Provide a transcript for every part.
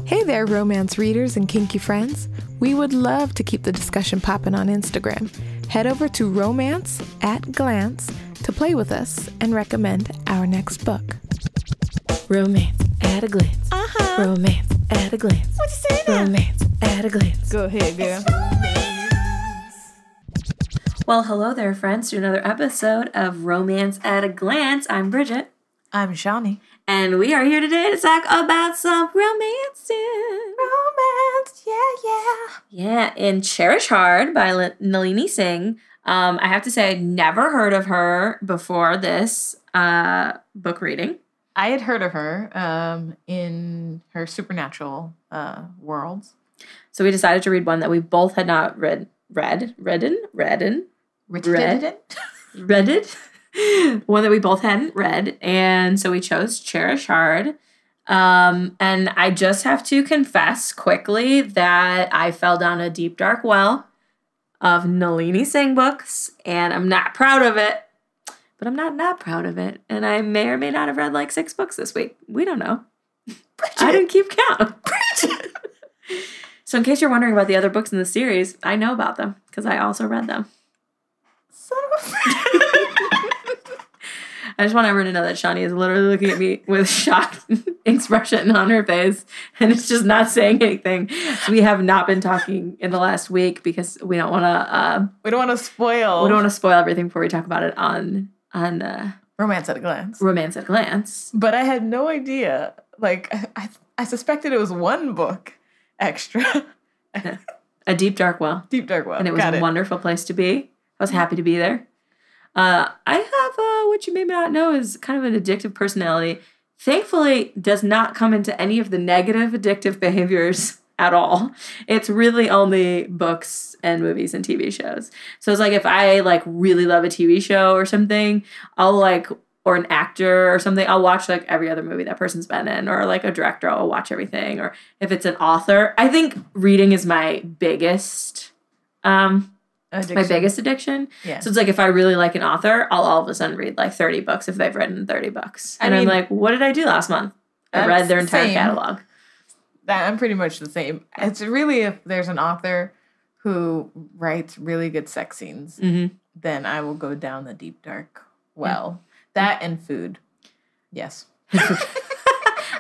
Hey there, romance readers and kinky friends. We would love to keep the discussion popping on Instagram. Head over to Romance at Glance to play with us and recommend our next book. Romance at a glance. Romance at a glance. What you say now? Romance at a glance. Go ahead, girl. Well, hello there, friends, to another episode of Romance at a Glance. I'm Bridget. I'm Shawnee. And we are here today to talk about some romance. Romance, yeah. Yeah, in Cherish Hard by Nalini Singh. I have to say, I'd never heard of her before this book reading. I had heard of her in her supernatural worlds. So we decided to read one that we both had not read. One that we both hadn't read, and so we chose Cherish Hard. And I just have to confess quickly that I fell down a deep, dark well of Nalini Singh books, and I'm not proud of it, but I'm not proud of it. And I may or may not have read like 6 books this week. We don't know. Bridget. I didn't keep count. So in case you're wondering about the other books in the series, I know about them because I also read them. Son of a I just want everyone to know that Shawnee is literally looking at me with shocked expression on her face, and it's just not saying anything. So we have not been talking in the last week because we don't want to. We don't want to spoil. We don't want to spoil everything before we talk about it on Romance at a Glance. Romance at a Glance. But I had no idea. Like I suspected it was one book extra. A deep dark well. Deep dark well. And it was a wonderful place to be. I was happy to be there. I have what you may not know is kind of an addictive personality. Thankfully, does not come into any of the negative addictive behaviors at all. It's really only books and movies and TV shows. So it's like if I like really love a TV show or something, or an actor or something, I'll watch like every other movie that person's been in, or like a director, I'll watch everything. Or if it's an author, I think reading is my biggest addiction. Yeah. So it's like if I really like an author, I'll all of a sudden read like 30 books if they've written 30 books. And I'm like, what did I do last month? I read their entire catalog. I'm pretty much the same. It's really if there's an author who writes really good sex scenes, then I will go down the deep dark well. That and food. Yes.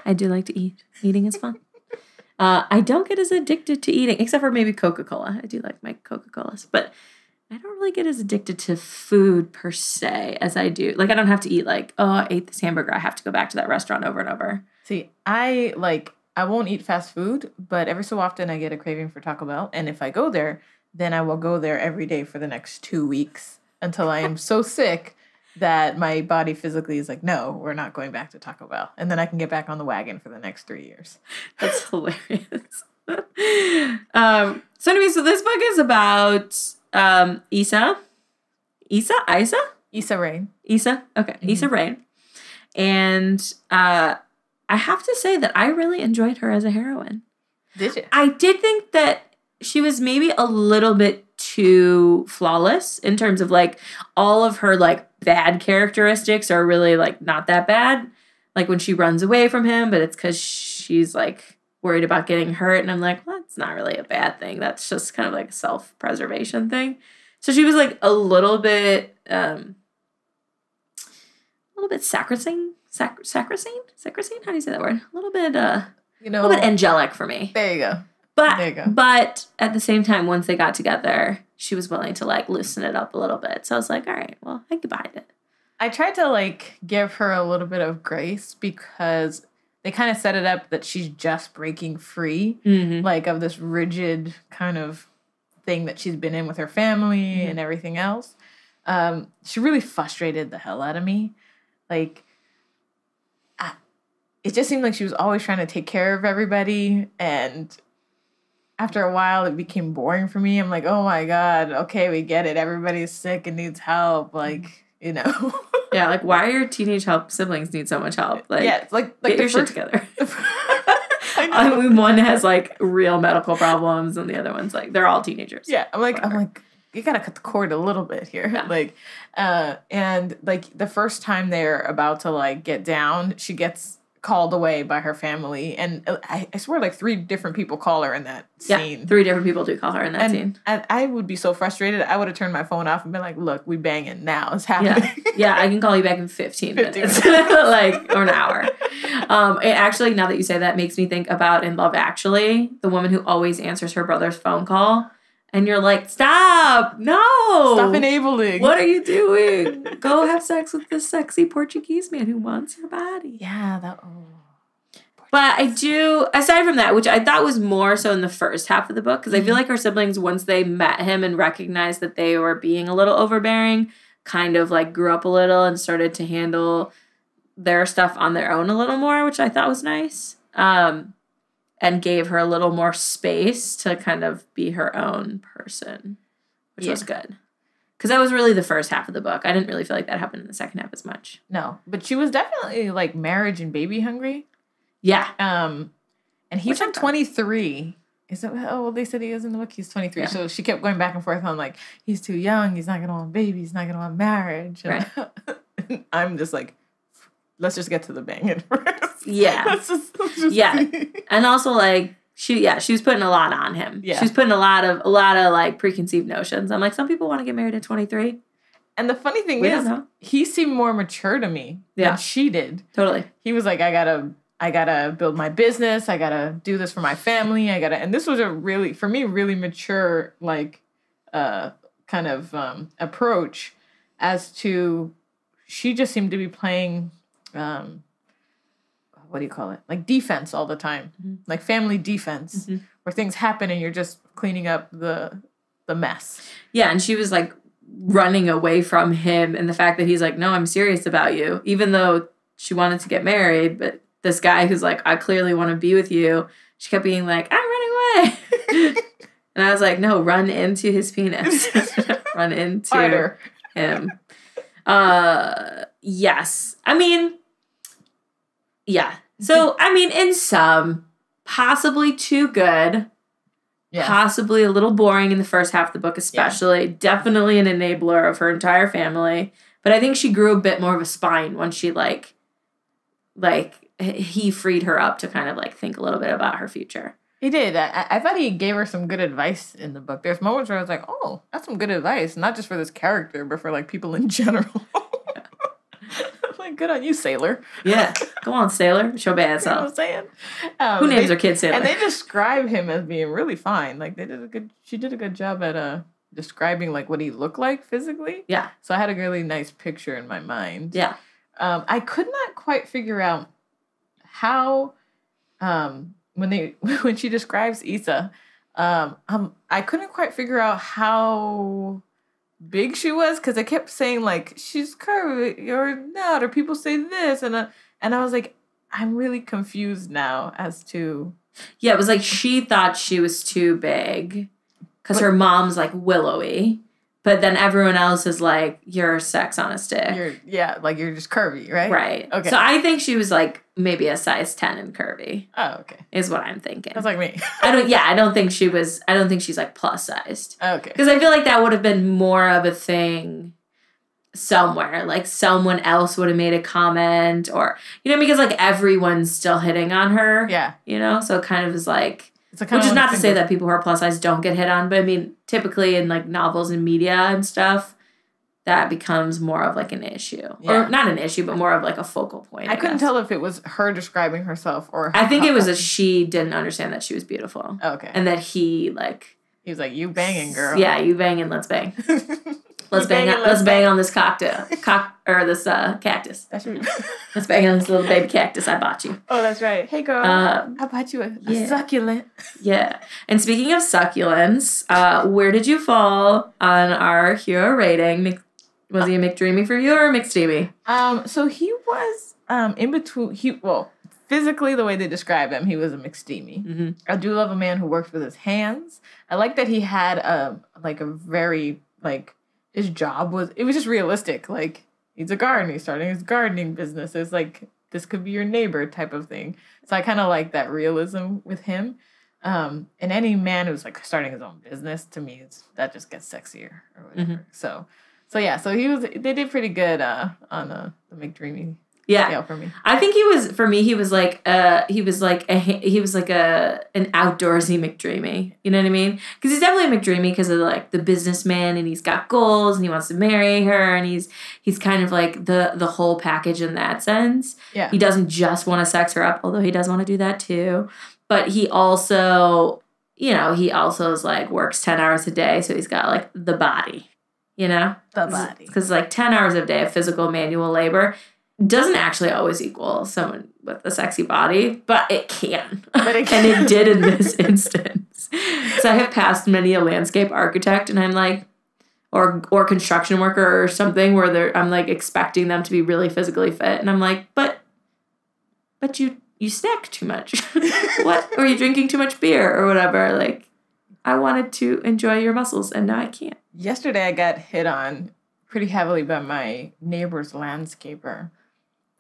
I do like to eat. Eating is fun. I don't get as addicted to eating, except for maybe Coca-Cola. I do like my Coca-Colas, but I don't really get as addicted to food per se as I do. Like, I don't have to eat like, oh, I ate this hamburger. I have to go back to that restaurant over and over. See, I won't eat fast food, but every so often I get a craving for Taco Bell. And if I go there, then I will go there every day for the next 2 weeks until I am so sick that my body physically is like, no, we're not going back to Taco Bell. And then I can get back on the wagon for the next 3 years. That's hilarious. So anyway, so this book is about Ísa Rain. Ísa? Okay. Ísa Rain. And I have to say that I really enjoyed her as a heroine. Did you? I did think that she was maybe a little bit too flawless in terms of like all of her like bad characteristics are really like not that bad. Like when she runs away from him, but it's because she's like worried about getting hurt. And I'm like, well, that's not really a bad thing. That's just kind of like a self-preservation thing. So she was like a little bit saccharine. How do you say that word? A little bit angelic for me. There you go. But at the same time, once they got together, she was willing to like loosen it up a little bit. So I was like, all right, well, I get behind it. I tried to like give her a little bit of grace because they kind of set it up that she's just breaking free, like of this rigid kind of thing that she's been in with her family and everything else. She really frustrated the hell out of me. Like, it just seemed like she was always trying to take care of everybody, and after a while, it became boring for me. I'm like, oh my God, okay, we get it. Everybody's sick and needs help. Like, you know. Yeah, like, why are your teenage siblings need so much help? Like, yeah, like get your shit together. I mean, one has, like, real medical problems, and the other one's, like, they're all teenagers. Yeah, I'm like, you gotta cut the cord a little bit here. Yeah. Like, and, like, the first time they're about to, like, get down, she gets called away by her family. And I swear like 3 different people call her in that scene. Yeah, 3 different people do call her in that scene. And I would be so frustrated. I would have turned my phone off and been like, look, we banging now. It's happening. Yeah, I can call you back in 15 minutes. Like, or an hour. It actually, now that you say that, makes me think about in Love Actually, the woman who always answers her brother's phone call. And you're like, stop! No! Stop enabling. What are you doing? Go have sex with this sexy Portuguese man who wants your body. Yeah, But I do, aside from that, which I thought was more so in the first half of the book, because I feel like her siblings, once they met him and recognized that they were being a little overbearing, kind of like grew up a little and started to handle their stuff on their own a little more, which I thought was nice. And gave her a little more space to kind of be her own person, which was good. Because that was really the first half of the book. I didn't really feel like that happened in the second half as much. No, but she was definitely like marriage and baby hungry. Yeah. And he's like 23. Is that how old they said he is in the book? He's 23. Yeah. So she kept going back and forth on like, he's too young. He's not going to want baby. He's not going to want marriage. And right. I'm just like, let's just get to the banging first. Yeah. let's just yeah. And also like, she was putting a lot on him. Yeah. She was putting a lot of like preconceived notions. I'm like, some people want to get married at 23. And the funny thing is, he seemed more mature to me than she did. Totally. He was like, I gotta build my business. I gotta do this for my family. And this was a really, for me, really mature, like, kind of approach as to, she just seemed to be playing, what do you call it? Like defense all the time, like family defense, where things happen and you're just cleaning up the mess. Yeah, and she was like running away from him, and the fact that he's like, no, I'm serious about you, even though she wanted to get married, but this guy who's like, I clearly want to be with you, she kept being like, I'm running away. And I was like, no, run into his penis. Run into Harder. Him. Yes. I mean, yeah. So, I mean, in some, possibly too good. Yeah. Possibly a little boring in the first half of the book, especially. Yeah. Definitely an enabler of her entire family. But I think she grew a bit more of a spine when she, like he freed her up to kind of, like, think a little bit about her future. He did. I thought he gave her some good advice in the book. There's moments where I was like, oh, that's some good advice. Not just for this character, but for, like, people in general. Like, good on you, Sailor. Yeah. Go on, Sailor. Show bad self. You know what I'm saying? Who names their kid Sailor? And they describe him as being really fine. Like, she did a good job at describing, like, what he looked like physically. Yeah. So I had a really nice picture in my mind. Yeah. I could not quite figure out how, when she describes Ísa, I couldn't quite figure out how big she was, because I kept saying like she's curvy or not, or people say this, and I was like, I'm really confused now as to. Yeah, it was like she thought she was too big because her mom's like willowy, but then everyone else is like, you're sex on a stick. You're just curvy, right? Right. Okay. So I think she was like maybe a size 10 and curvy. Oh, okay. Is what I'm thinking. That's like me. I don't think she's like plus sized. Okay. Because I feel like that would have been more of a thing somewhere. Like someone else would have made a comment, or, you know, because like everyone's still hitting on her. Yeah. You know? So it kind of is like, which is not to say that people who are plus size don't get hit on, but I mean, typically in like novels and media and stuff, that becomes more of like an issue. Yeah. Or not an issue, but more of like a focal point. I couldn't tell if it was her describing herself or... I think it was that she didn't understand that she was beautiful. Okay. And that he like... He was like, you banging, girl. Yeah, you banging, let's bang. Let's bang on this cactus. That's right. Let's bang on this little baby cactus I bought you. Oh, that's right. Hey, girl. I bought you a succulent. Yeah. And speaking of succulents, where did you fall on our hero rating? Was he a McDreamy for you or a McSteamy? So he was in between. Physically, the way they describe him, he was a McSteamy. Mm-hmm. I do love a man who works with his hands. I like that he had a very his job was just realistic. Like, he's a gardener, he's starting his gardening business. It's like, this could be your neighbor type of thing. So I kind of like that realism with him. And any man who's like starting his own business, to me, that just gets sexier or whatever. Mm-hmm. So they did pretty good on the McDreamy. scale for me. I think he was like an outdoorsy McDreamy. You know what I mean? Because he's definitely a McDreamy because of like the businessman, and he's got goals, and he wants to marry her, and he's kind of like the whole package in that sense. Yeah. He doesn't just want to sex her up, although he does want to do that too. But he also, is like works 10 hours a day, so he's got like the body, The body. Because like 10 hours a day of physical manual labor doesn't actually always equal someone with a sexy body, but it can. And it did in this instance. So I have passed many a landscape architect, and I'm like, or construction worker or something where I'm like expecting them to be really physically fit, and I'm like, but you snack too much. What? Or you drinking too much beer or whatever. Like, I wanted to enjoy your muscles, and now I can't. Yesterday I got hit on pretty heavily by my neighbor's landscaper.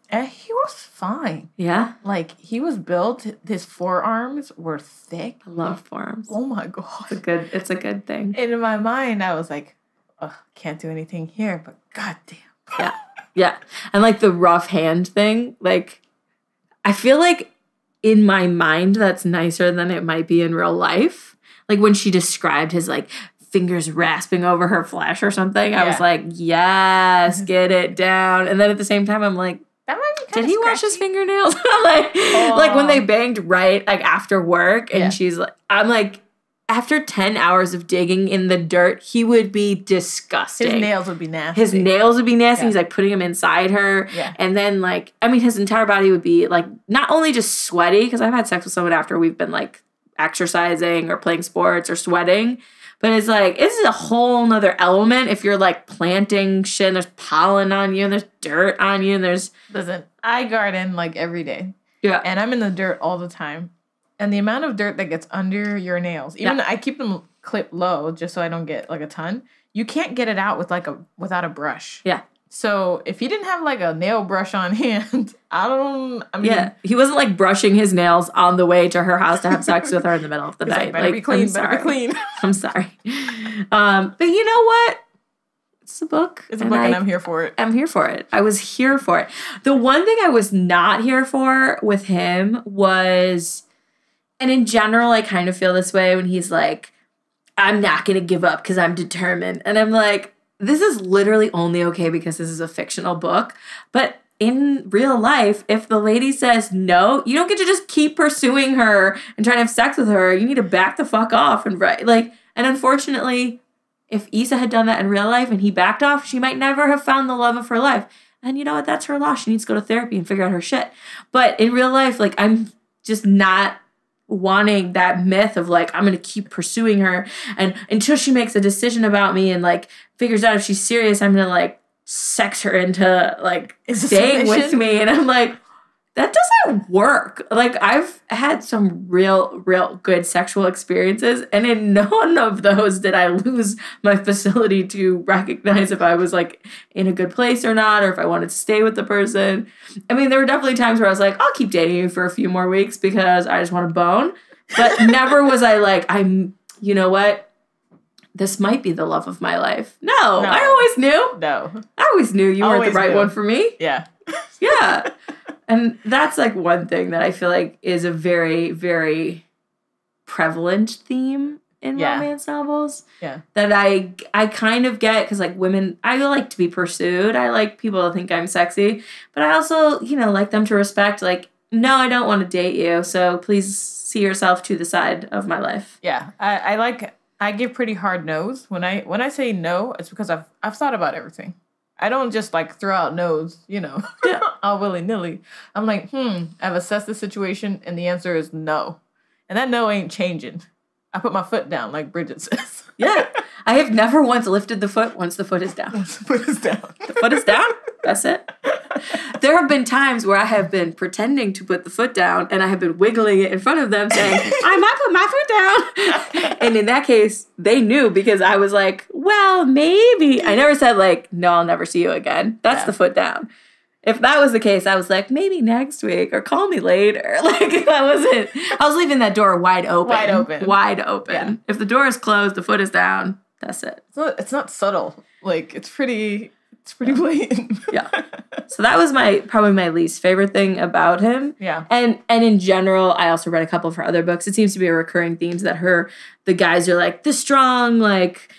And he was fine. Yeah? Like, he was built, his forearms were thick. I love forearms. Oh my God. It's a good thing. And in my mind, I was like, oh, can't do anything here, but goddamn. Yeah. Yeah. And like the rough hand thing, like, I feel like in my mind that's nicer than it might be in real life. Like when she described his like fingers rasping over her flesh or something, I was like, yes, get it down. And then at the same time, I'm like, that might be did he wash his fingernails? Like when they banged right like after work, and she's like, I'm like, after 10 hours of digging in the dirt, he would be disgusting. His nails would be nasty. Yeah. He's like putting them inside her. Yeah. And then like, I mean, his entire body would be like not only just sweaty, because I've had sex with someone after we've been like exercising or playing sports or sweating. But it's like, this is a whole nother element if you're like planting shit and there's pollen on you and there's dirt on you and there's... Listen, I garden like every day. Yeah. And I'm in the dirt all the time. And the amount of dirt that gets under your nails, even I keep them clipped low just so I don't get like a ton. You can't get it out without a brush. Yeah. So if he didn't have like a nail brush on hand, yeah, he wasn't like brushing his nails on the way to her house to have sex with her in the middle of the night. Like, better be clean. I'm sorry. But you know what? It's a book. It's a book, and I'm here for it. I'm here for it. I was here for it. The one thing I was not here for with him was, and in general, I kind of feel this way when he's like, I'm not going to give up because I'm determined. And I'm like, this is literally only okay because this is a fictional book. But in real life, if the lady says no, you don't get to just keep pursuing her and trying to have sex with her. You need to back the fuck off and and unfortunately, if Ísa had done that in real life and he backed off, she might never have found the love of her life. And you know what? That's her loss. She needs to go to therapy and figure out her shit. But in real life, like, I'm just not wanting that myth of like, I'm going to keep pursuing her, and until she makes a decision about me and like figures out if she's serious, I'm going to like sex her into like staying with me. And I'm like, that doesn't work. Like, I've had some real good sexual experiences, and in none of those did I lose my facility to recognize if I was like in a good place or not, or if I wanted to stay with the person. I mean, there were definitely times where I was like, I'll keep dating you for a few more weeks because I just want to bone. But never was I like, you know what? This might be the love of my life. No. I always knew. No. I always knew you weren't the right one for me. Yeah. Yeah. And that's like one thing that I feel like is a very, very prevalent theme in romance novels. Yeah. That I kind of get, because like women, I like to be pursued. I like people to think I'm sexy. But I also, like them to respect, like, no, I don't want to date you. So please see yourself to the side of my life. Yeah. I give pretty hard no's. When I say no, it's because I've thought about everything. I don't just like throw out no's, all willy-nilly. I'm like, I've assessed the situation, and the answer is no. And that no ain't changing. I put my foot down, like Bridget says. Yeah. I have never once lifted the foot once the foot is down. Once the foot is down. The foot is down. That's it. There have been times where I have been pretending to put the foot down, and I have been wiggling it in front of them saying, I might put my foot down. And in that case, they knew, because I was like, well, maybe. I never said like, no, I'll never see you again. That's the foot down. If that was the case, I was like, maybe next week, or call me later. Like, I was leaving that door wide open. Wide open. Yeah. If the door is closed, the foot is down, that's it. It's not subtle. Like, it's pretty It's pretty blatant. Yeah. So that was probably my least favorite thing about him. Yeah. And in general, I also read a couple of her other books. It seems to be a recurring theme that the guys are like the strong, like,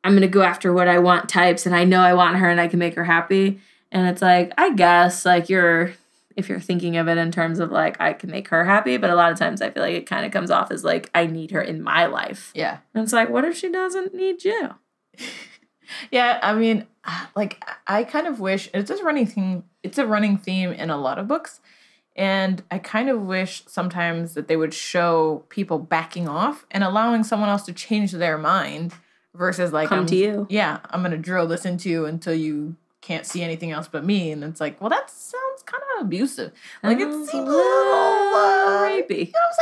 I'm going to go after what I want types, and I know I want her and I can make her happy. And it's like, I guess, like, if you're thinking of it in terms of, like, I can make her happy, but a lot of times I feel like it kind of comes off as, like, I need her in my life. Yeah. And it's like, what if she doesn't need you? Yeah, I mean, like, I kind of wish, it's a running theme in a lot of books, and I kind of wish sometimes that they would show people backing off and allowing someone else to change their mind versus, like, Come to you. Yeah, I'm going to drill this into you until you can't see anything else but me. And it's like, well, that sounds kind of abusive. Like, it seems a little rapey. You know what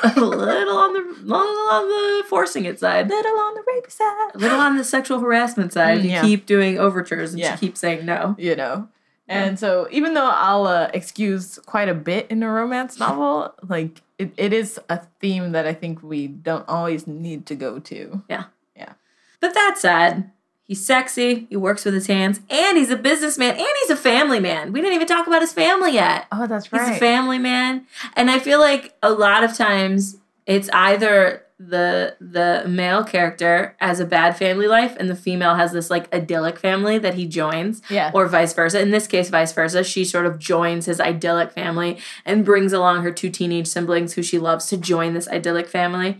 I'm saying? A little on the forcing it side. Little on the rapey side. A little on the sexual harassment side. You keep doing overtures and she keeps saying no. You know? And so even though I'll excuse quite a bit in a romance novel, like, it is a theme that I think we don't always need to go to. Yeah. Yeah. But that said, he's sexy, he works with his hands, and he's a businessman, and he's a family man. We didn't even talk about his family yet. Oh, that's right. He's a family man. And I feel like a lot of times it's either the male character has a bad family life and the female has this, like, idyllic family that he joins. Yeah. Or vice versa. In this case, vice versa. She sort of joins his idyllic family and brings along her 2 teenage siblings who she loves to join this idyllic family.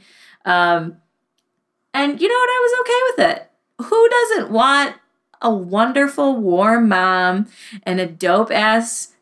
And you know what? I was okay with it. Who doesn't want a wonderful, warm mom and a dope-ass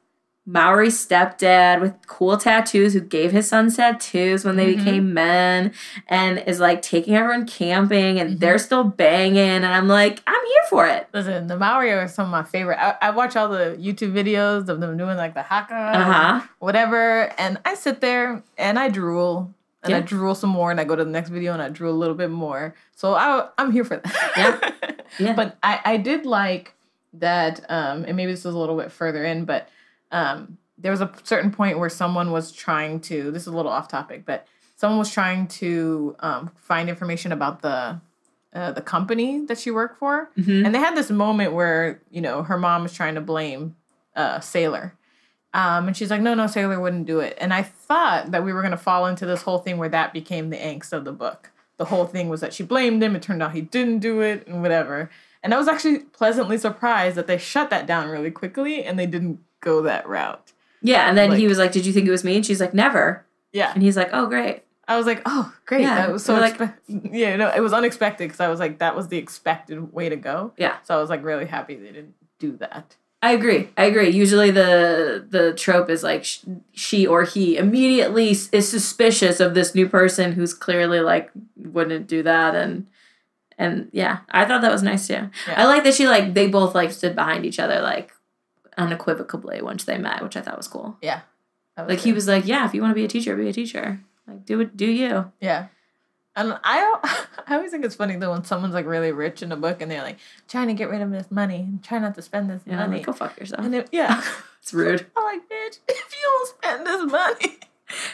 Maori stepdad with cool tattoos who gave his sons tattoos when they became men and is, like, taking everyone camping and they're still banging, and I'm like, I'm here for it. Listen, the Maori are some of my favorite. I watch all the YouTube videos of them doing, like, the haka, whatever, and I sit there and I drool. And I drool some more, and I go to the next video, and I drool a little bit more. So I'm here for that. Yeah. But I did like that, and maybe this was a little bit further in, but there was a certain point where someone was trying to, this is a little off topic, but someone was trying to find information about the company that she worked for. And they had this moment where, you know, her mom was trying to blame Sailor. And she's like, no, Sailor wouldn't do it. And I thought that we were going to fall into this whole thing where that became the angst of the book. The whole thing was that she blamed him. It turned out he didn't do it and whatever. And I was actually pleasantly surprised that they shut that down really quickly and they didn't go that route. Yeah, and then he was like, did you think it was me? And she's like, never. Yeah. And he's like, oh, great. I was like, oh, great. Yeah. That was so like, it was unexpected because I was like, that was the expected way to go. Yeah. So I was like really happy they didn't do that. I agree. Usually the trope is like she or he immediately is suspicious of this new person who's clearly, like, wouldn't do that. And yeah, I thought that was nice too. Yeah. I like that they both, like, stood behind each other, like, unequivocally once they met, which I thought was cool. Yeah. Like, good. He was like, yeah, if you want to be a teacher, be a teacher. Like, do you. Yeah. And I always think it's funny, though, when someone's, like, really rich in a book and they're, like, trying to get rid of this money. Try not to spend this money. Like, go fuck yourself. And it's rude. I'm like, bitch, if you don't spend this money.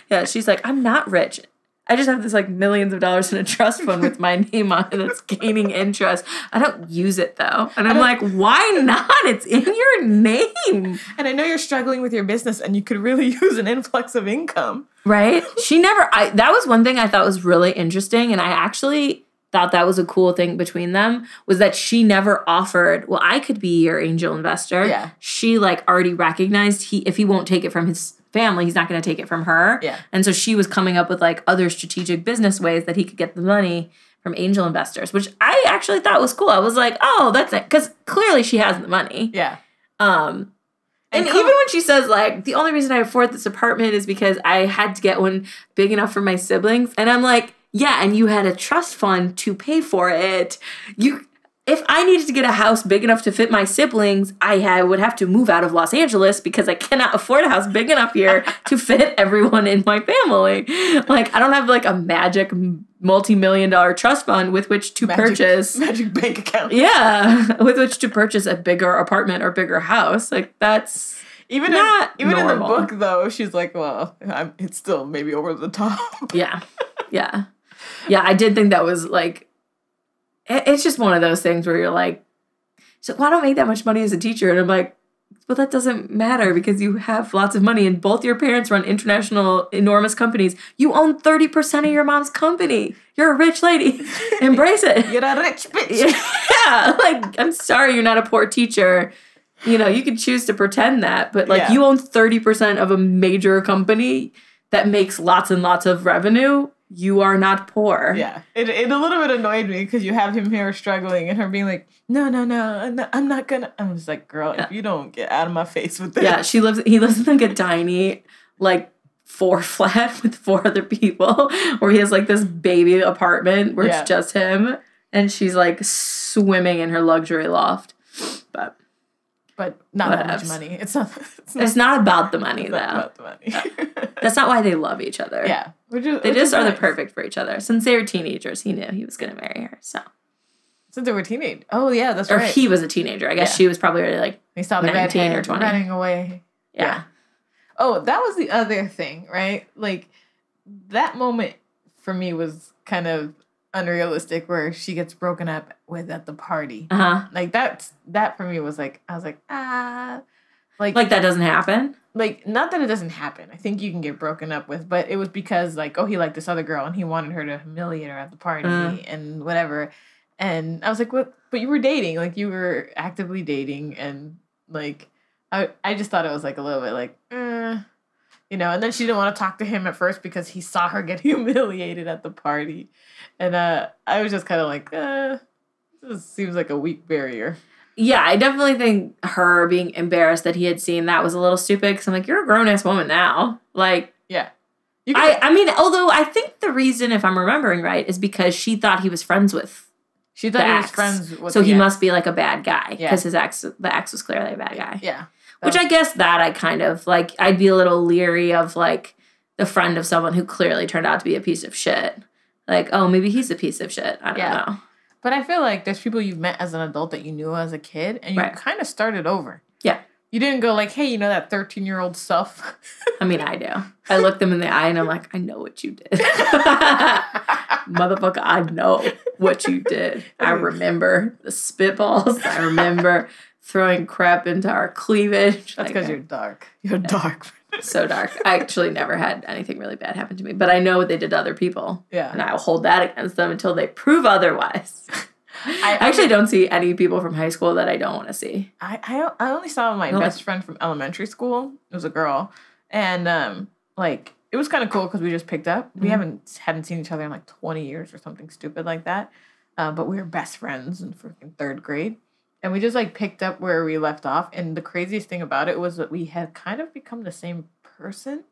Yeah, she's like, I'm not rich. I just have this, like, millions of dollars in a trust fund with my name on it that's gaining interest. I don't use it, though. And I'm like, why not? It's in your name. And I know you're struggling with your business and you could really use an influx of income. Right? That was one thing I thought was really interesting, and I actually thought that was a cool thing between them, was that she never offered, well, I could be your angel investor. Yeah. She, like, already recognized if he won't take it from his family, he's not going to take it from her. Yeah. And so she was coming up with, like, other strategic business ways that he could get the money from angel investors, which I actually thought was cool. I was like, oh, that's it. Because clearly she has the money. Yeah. And even when she says, like, the only reason I afford this apartment is because I had to get one big enough for my siblings. And I'm like, yeah, and you had a trust fund to pay for it. If I needed to get a house big enough to fit my siblings, I would have to move out of Los Angeles because I cannot afford a house big enough here to fit everyone in my family. Like, I don't have, like, a magic multi-million-dollar trust fund with which to purchase... Magic bank account. Yeah, with which to purchase a bigger apartment or bigger house. Like, that's even not in the normal. book, though, she's like, well, it's still maybe over the top. Yeah, I did think that was, like... It's just one of those things where you're like, She's like, well, I don't make that much money as a teacher. And I'm like, well, that doesn't matter because you have lots of money and both your parents run international, enormous companies. You own 30% of your mom's company. You're a rich lady. Embrace it. You're a rich bitch. Yeah. Like, I'm sorry you're not a poor teacher. You know, you could choose to pretend that, but like you own 30% of a major company that makes lots and lots of revenue. You are not poor. Yeah. It a little bit annoyed me because you have him here struggling and her being like, no, I'm not gonna. I'm just like, girl, if you don't get out of my face with this. Yeah, he lives in like a tiny, like 4 flat with 4 other people where he has like this baby apartment where it's just him and she's like swimming in her luxury loft. But not that much money. It's not about the money, though. Not about the money. That's not why they love each other. Yeah. They just are the perfect for each other. Since they were teenagers, he knew he was going to marry her. So. Since they were teenagers. Oh, yeah, that's right. Or he was a teenager. I guess she was probably already like he saw the 19 or 20. Running away. Yeah. Oh, that was the other thing, right? Like, that moment for me was kind of unrealistic where she gets broken up with at the party. Like that for me was like, I was like, like that doesn't happen. Like, not that it doesn't happen. I think you can get broken up with, but it was because like, he liked this other girl and he wanted her to humiliate her at the party and whatever. And I was like, what? But you were dating, like you were actively dating, and like I just thought it was like a little bit like, you know, and then she didn't want to talk to him at first because he saw her get humiliated at the party. And I was just kind of like, this seems like a weak barrier. Yeah, I definitely think her being embarrassed that he had seen that was a little stupid because I'm like, you're a grown-ass woman now. Like, yeah. I mean, although I think the reason, if I'm remembering right, is because she thought he was friends with She thought he was friends with so he must be like a bad guy because the ex was clearly a bad guy. Yeah. Which I guess that I kind of, like, I'd be a little leery of, like, the friend of someone who clearly turned out to be a piece of shit. Like, oh, maybe he's a piece of shit. I don't know. But I feel like there's people you've met as an adult that you knew as a kid, and you kind of started over. Yeah. You didn't go like, hey, you know that 13-year-old stuff? I mean, I do. I look them in the eye, and I'm like, I know what you did. Motherfucker, I know what you did. I remember the spitballs. I remember throwing crap into our cleavage. That's because you're dark. You're dark. So dark. I actually never had anything really bad happen to me, but I know what they did to other people. Yeah. And I'll hold that against them until they prove otherwise. I actually don't see any people from high school that I don't want to see. I only saw my best friend from elementary school. It was a girl. And, like, it was kind of cool because we just picked up. We hadn't seen each other in, like, 20 years or something stupid like that. But we were best friends in freaking 3rd grade. And we just, like, picked up where we left off. And the craziest thing about it was that we had kind of become the same person,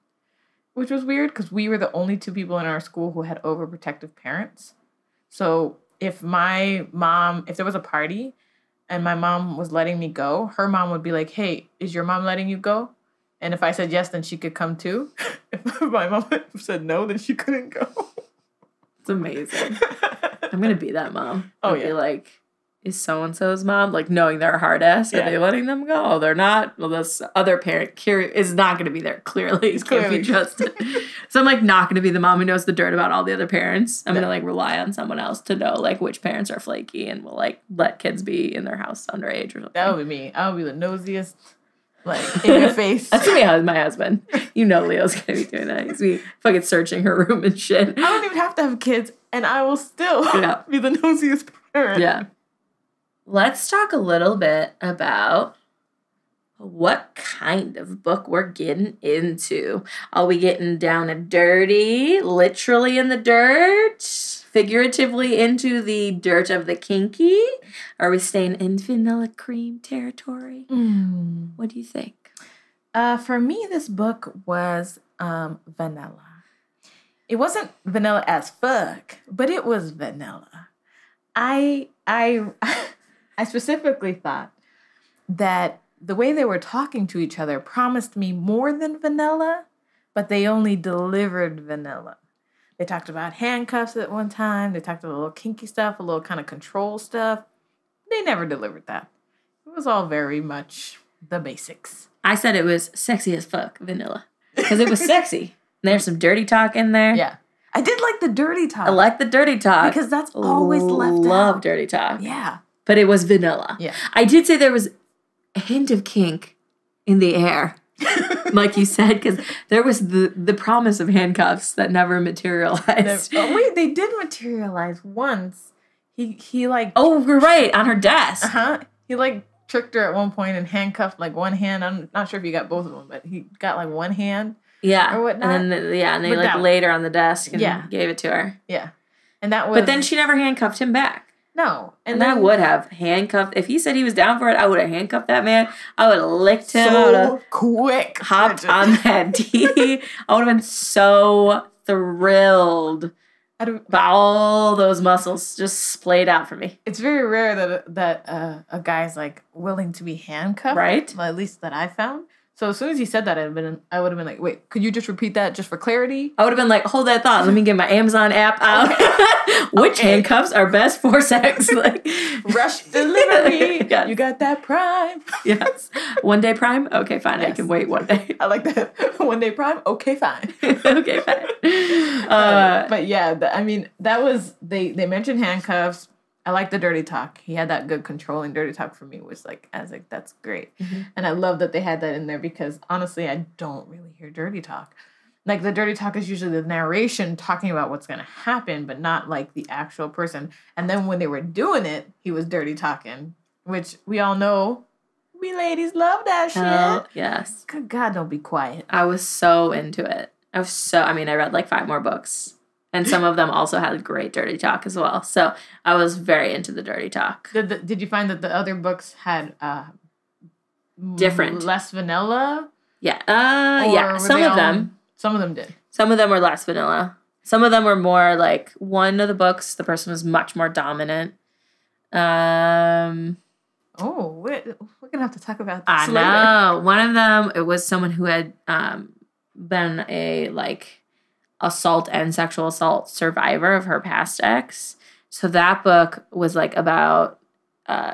which was weird because we were the only 2 people in our school who had overprotective parents. So if there was a party and my mom was letting me go, her mom would be like, hey, is your mom letting you go? And if I said yes, then she could come too. If my mom said no, then she couldn't go. It's amazing. I'm going to be that mom. I'll be like, is so-and-so's mom, like, knowing they're a hard ass, are they letting them go? They're not. Well, this other parent is not going to be there, clearly. It's can't be trusted. So I'm, like, not going to be the mom who knows the dirt about all the other parents. I'm going to, like, rely on someone else to know, like, which parents are flaky and will, like, let kids be in their house underage or something. That would be me. I would be the nosiest, like, in your face. That's me, my husband. You know Leo's going to be doing that. He's going to be fucking searching her room and shit. I don't even have to have kids, and I will still be the nosiest parent. Yeah. Let's talk a little bit about what kind of book we're getting into. Are we getting down and dirty, literally in the dirt, figuratively into the dirt of the kinky? Are we staying in vanilla cream territory? What do you think? For me, this book was vanilla. It wasn't vanilla as fuck, but it was vanilla. I specifically thought that the way they were talking to each other promised me more than vanilla, but they only delivered vanilla. They talked about handcuffs at one time. They talked about a little kinky stuff, a little kind of control stuff. They never delivered that. It was all very much the basics. I said it was sexy as fuck vanilla because it was sexy. There's some dirty talk in there. Yeah. I did like the dirty talk. I like the dirty talk. Because that's always left out. Love dirty talk. Yeah. but it was vanilla. Yeah. I did say there was a hint of kink in the air, like you said, because there was the promise of handcuffs that never materialized. Wait, they did materialize once. He like... Oh, you're right, on her desk. Uh-huh. He like tricked her at one point and handcuffed like one hand. I'm not sure if he got both of them, but he got like one hand. Yeah. Or whatnot. And then, and they like laid her on the desk and gave it to her. Yeah. And that was... But then she never handcuffed him back. No. And I would have handcuffed... If he said he was down for it, I would have handcuffed that man. I would have licked him. So quick. Hopped on that D. I would have been so thrilled by all those muscles just splayed out for me. It's very rare that a guy's like willing to be handcuffed. Right. Well, at least that I found. So as soon as he said that, I would have been like, wait, could you just repeat that just for clarity? I would have been like, hold that thought. Let me get my Amazon app out. Okay. Which handcuffs are best for sex? Like rush delivery. Yes. You got that Prime. Yes. 1 day Prime? Okay, fine. Yes. I can wait 1 day. I like that. 1 day Prime? Okay, fine. Okay, fine. But yeah, that was, they mentioned handcuffs. I like the dirty talk. He had that good controlling dirty talk for me, which I was like, that's great. Mm-hmm. And I love that they had that in there because honestly, I don't really hear dirty talk. Like the dirty talk is usually the narration talking about what's going to happen, but not like the actual person. And then when they were doing it, he was dirty talking, which we all know we ladies love that shit. Yes. Good God, don't be quiet. I was so into it. I read like 5 more books. And some of them also had great dirty talk as well. So I was very into the dirty talk. Did you find that the other books had different, less vanilla? Yeah. Yeah. Some of them did. Some of them were less vanilla. Some of them were more like one of the books, the person was much more dominant. We're gonna have to talk about this later. I know. One of them, it was someone who had been a like assault and sexual assault survivor of her past ex. So that book was like about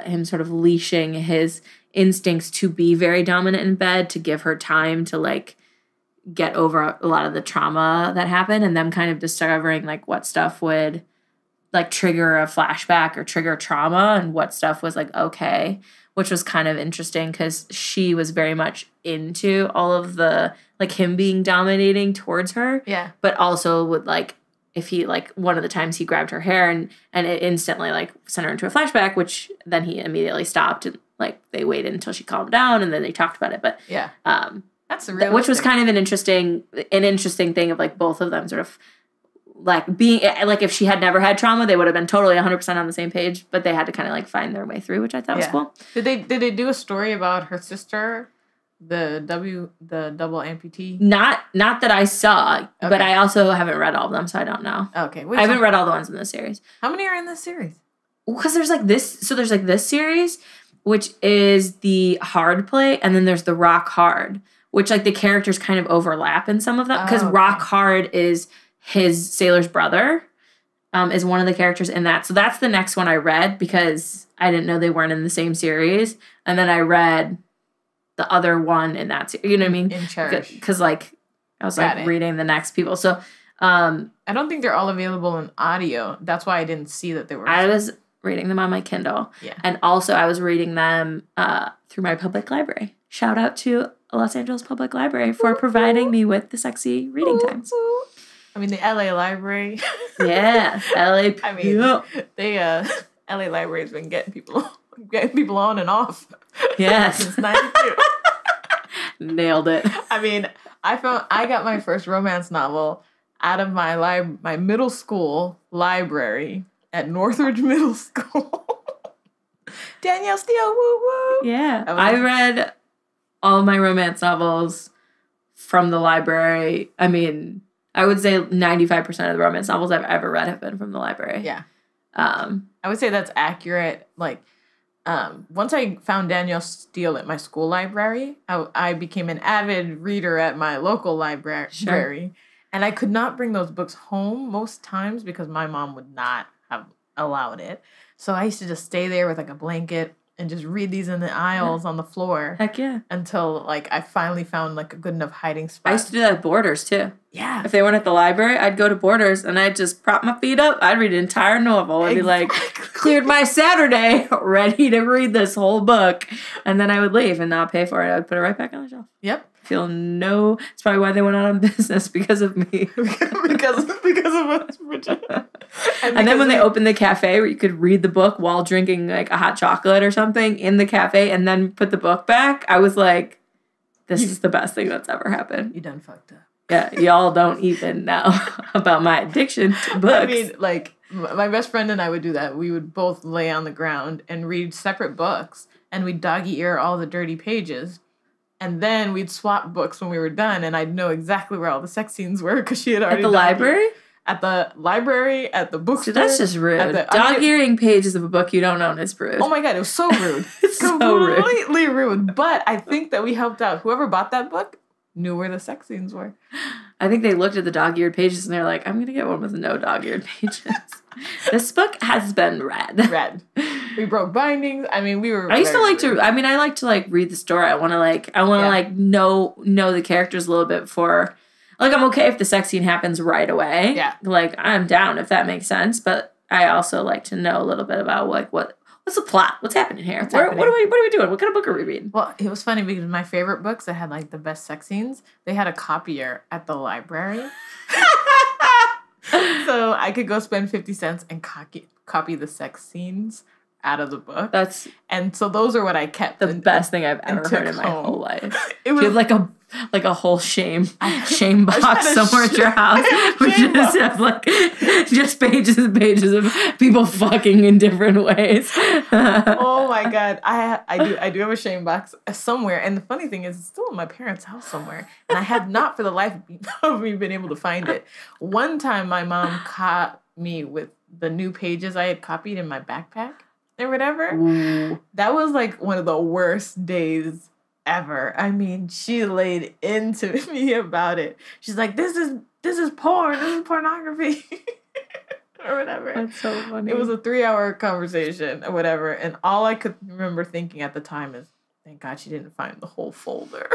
him sort of leashing his instincts to be very dominant in bed, to give her time to like get over a lot of the trauma that happened, and them kind of discovering like what stuff would like trigger a flashback or trigger trauma and what stuff was like okay, which was kind of interesting because she was very much into all of the like him being dominating towards her. Yeah. But also would like if he like one of the times he grabbed her hair and it instantly like sent her into a flashback, which then he immediately stopped and like they waited until she calmed down and then they talked about it. But yeah. That's which was kind of an interesting thing of like both of them sort of like being like if she had never had trauma, they would have been totally 100% on the same page, but they had to kind of like find their way through, which I thought was cool. Did they do a story about her sister, the double amputee? Not that I saw, but I also haven't read all of them, so I don't know. Okay, I haven't read all the ones in this series. How many are in this series? Because there's like this, so there's like this series, which is the hard play, and then there's the Rock Hard, which like the characters kind of overlap in some of them because Rock Hard is his sailor's brother, is one of the characters in that. So that's the next one I read because I didn't know they weren't in the same series. And then I read the other one in that series. You know what I mean? In Cherish. Because like I was like reading the next people. So I don't think they're all available in audio. That's why I didn't see that they were. I was reading them on my Kindle. Yeah. And also I was reading them through my public library. Shout out to Los Angeles Public Library for providing me with the sexy reading times. I mean, the LA Library. Yeah, LA. I mean, they LA Library has been getting people on and off. Yes, since '92. Nailed it. I mean, I got my first romance novel out of my middle school library at Northridge Middle School. Danielle Steele, woo woo. Yeah, I read all my romance novels from the library. I mean, I would say 95% of the romance novels I've ever read have been from the library. Yeah. I would say that's accurate. Like, once I found Danielle Steele at my school library, I became an avid reader at my local library. Sure. And I could not bring those books home most times because my mom would not have allowed it. So I used to just stay there with like a blanket and just read these in the aisles on the floor. Heck yeah. Until, like, I finally found, like, a good enough hiding spot. I used to do that at Borders, too. Yeah. If they weren't at the library, I'd go to Borders, and I'd just prop my feet up. I'd read an entire novel. I'd be like, cleared my Saturday, ready to read this whole book. And then I would leave and not pay for it. I would put it right back on the shelf. Yep. It's probably why they went out of business, because of me. because of us, Bridget. And then when they opened the cafe where you could read the book while drinking like a hot chocolate or something in the cafe and then put the book back, I was like, this is the best thing that's ever happened. You done fucked up. Yeah, y'all don't even know about my addiction to books. I mean, like, my best friend and I would do that. We would both lay on the ground and read separate books, and we'd doggy ear all the dirty pages. And then we'd swap books when we were done, and I'd know exactly where all the sex scenes were because she had already. At the library? At the library, at the bookstore. So that's just rude. Dog-earing pages of a book you don't own is rude. Oh my God, it was so rude. It's completely rude. But I think that we helped out. Whoever bought that book knew where the sex scenes were. I think they looked at the dog-eared pages and they're like, I'm going to get one with no dog-eared pages. This book has been read. We broke bindings. I mean, we were. I used to like rude. I like to like read the story. I want to know the characters a little bit before. Like, I'm okay if the sex scene happens right away. Yeah. Like, I'm down if that makes sense. But I also like to know a little bit about like what's the plot? What's happening here? What are we doing? What kind of book are we reading? Well, it was funny because my favorite books that had like the best sex scenes, they had a copier at the library. So I could go spend 50 cents and copy the sex scenes out of the book. And so those are what I kept. The best thing I've ever heard in my whole life. It was you have like a whole shame box somewhere at your house. We just have like just pages and pages of people fucking in different ways. Oh my God. I do have a shame box somewhere. And the funny thing is it's still in my parents' house somewhere. And I have not for the life of me been able to find it. One time my mom caught me with the new pages I had copied in my backpack or whatever. Ooh. That was like one of the worst days ever. I mean, she laid into me about it. She's like, this is porn. This is pornography. Or whatever. That's so funny. It was a 3-hour conversation or whatever. And all I could remember thinking at the time is, thank God she didn't find the whole folder.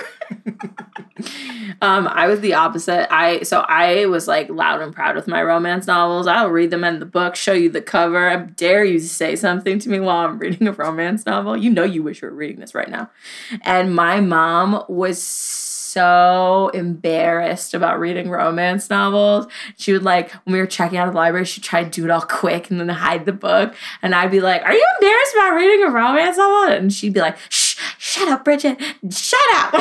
I was the opposite. I was like loud and proud with my romance novels. I'll read them in the book, show you the cover. I dare you to say something to me while I'm reading a romance novel. You know you wish you were reading this right now. And my mom was so embarrassed about reading romance novels. She would like, when we were checking out of the library, she'd try to do it all quick and then hide the book. And I'd be like, are you embarrassed about reading a romance novel? And she'd be like, shut up, Bridget. Shut up.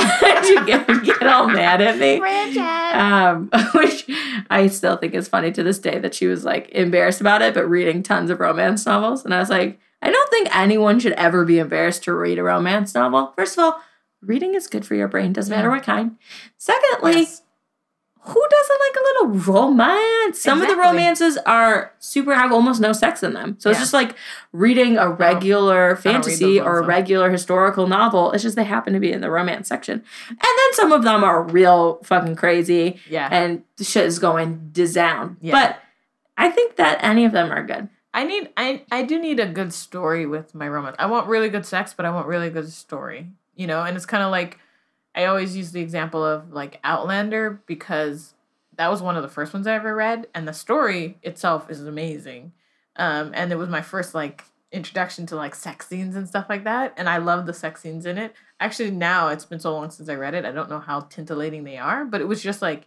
She'd get all mad at me. Bridget. Which I still think is funny to this day that she was like embarrassed about it, but reading tons of romance novels. And I was like, I don't think anyone should ever be embarrassed to read a romance novel. First of all, reading is good for your brain. Doesn't matter what kind. Secondly, who doesn't like a little romance? Some of the romances are have almost no sex in them. So it's just like reading a regular fantasy or a regular historical novel. It's just they happen to be in the romance section. And then some of them are real fucking crazy. Yeah. And the shit is going down. Yeah. But I think that any of them are good. I do need a good story with my romance. I want really good sex, but I want really good story. You know, and it's kind of like, I always use the example of like Outlander because that was one of the first ones I ever read. And the story itself is amazing. And it was my first like introduction to like sex scenes and stuff like that. And I love the sex scenes in it. Actually, now it's been so long since I read it. I don't know how titillating they are, but it was just like,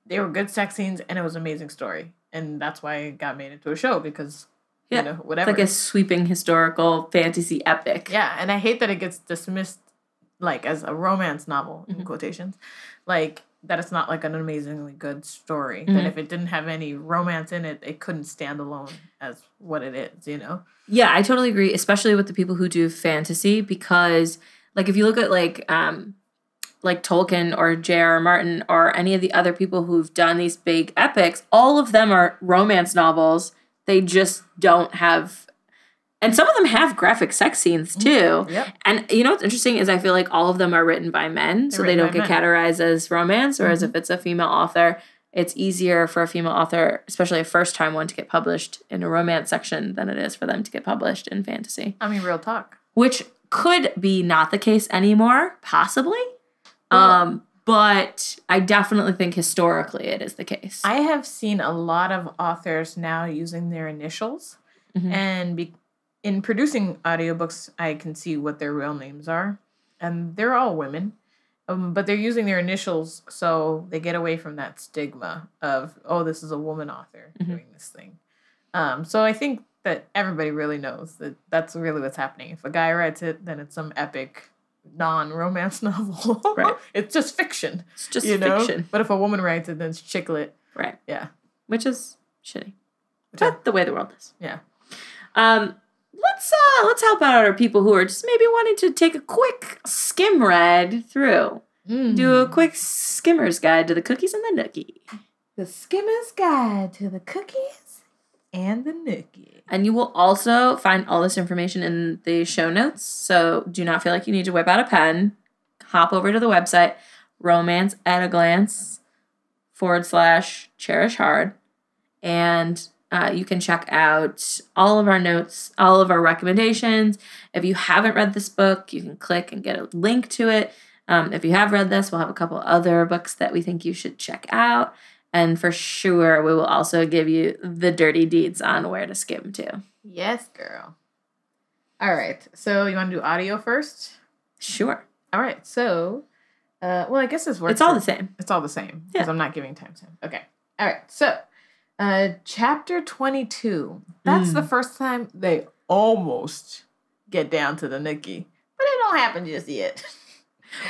they were good sex scenes and it was an amazing story. And that's why it got made into a show because, you know, whatever. It's like a sweeping historical fantasy epic. Yeah. And I hate that it gets dismissed like as a romance novel in quotations, like that it's not like an amazingly good story. That if it didn't have any romance in it, it couldn't stand alone as what it is, you know? Yeah, I totally agree, especially with the people who do fantasy, because like if you look at like Tolkien or J.R.R. Martin or any of the other people who've done these big epics, all of them are romance novels. They just don't have. And some of them have graphic sex scenes, too. Yep. And you know what's interesting is I feel like all of them are written by men, so they don't get categorized as romance, whereas if it's a female author, it's easier for a female author, especially a first-time one, to get published in a romance section than it is for them to get published in fantasy. I mean, real talk. which could be not the case anymore, possibly. But I definitely think historically it is the case. I have seen a lot of authors now using their initials. And in producing audiobooks, I can see what their real names are. And they're all women. But they're using their initials so they get away from that stigma of, oh, this is a woman author doing this thing. So I think that everybody really knows that that's really what's happening. If a guy writes it, then it's some epic non-romance novel. Right. It's just fiction. It's just fiction. But if a woman writes it, then it's chick lit. Right. Yeah. Which is shitty. But the way the world is. Yeah. Let's help out our people who are just maybe wanting to take a quick skim read through. Do a quick skimmer's guide to the cookies and the nookie. The skimmer's guide to the cookies and the nookie. And you will also find all this information in the show notes. So do not feel like you need to whip out a pen. Hop over to the website, romanceataglance.com/Cherish Hard. And you can check out all of our notes, all of our recommendations. If you haven't read this book, you can click and get a link to it. If you have read this, we'll have a couple other books that we think you should check out. And for sure, we will also give you the dirty deeds on where to skim to. Yes, girl. All right. So you want to do audio first? Sure. All right. So, well, I guess this works. It's all the same. It's all the same because Yeah. I'm not giving timestamp. Okay. All right. So, chapter 22. That's the first time they almost get down to the nookie, but it don't happen just yet.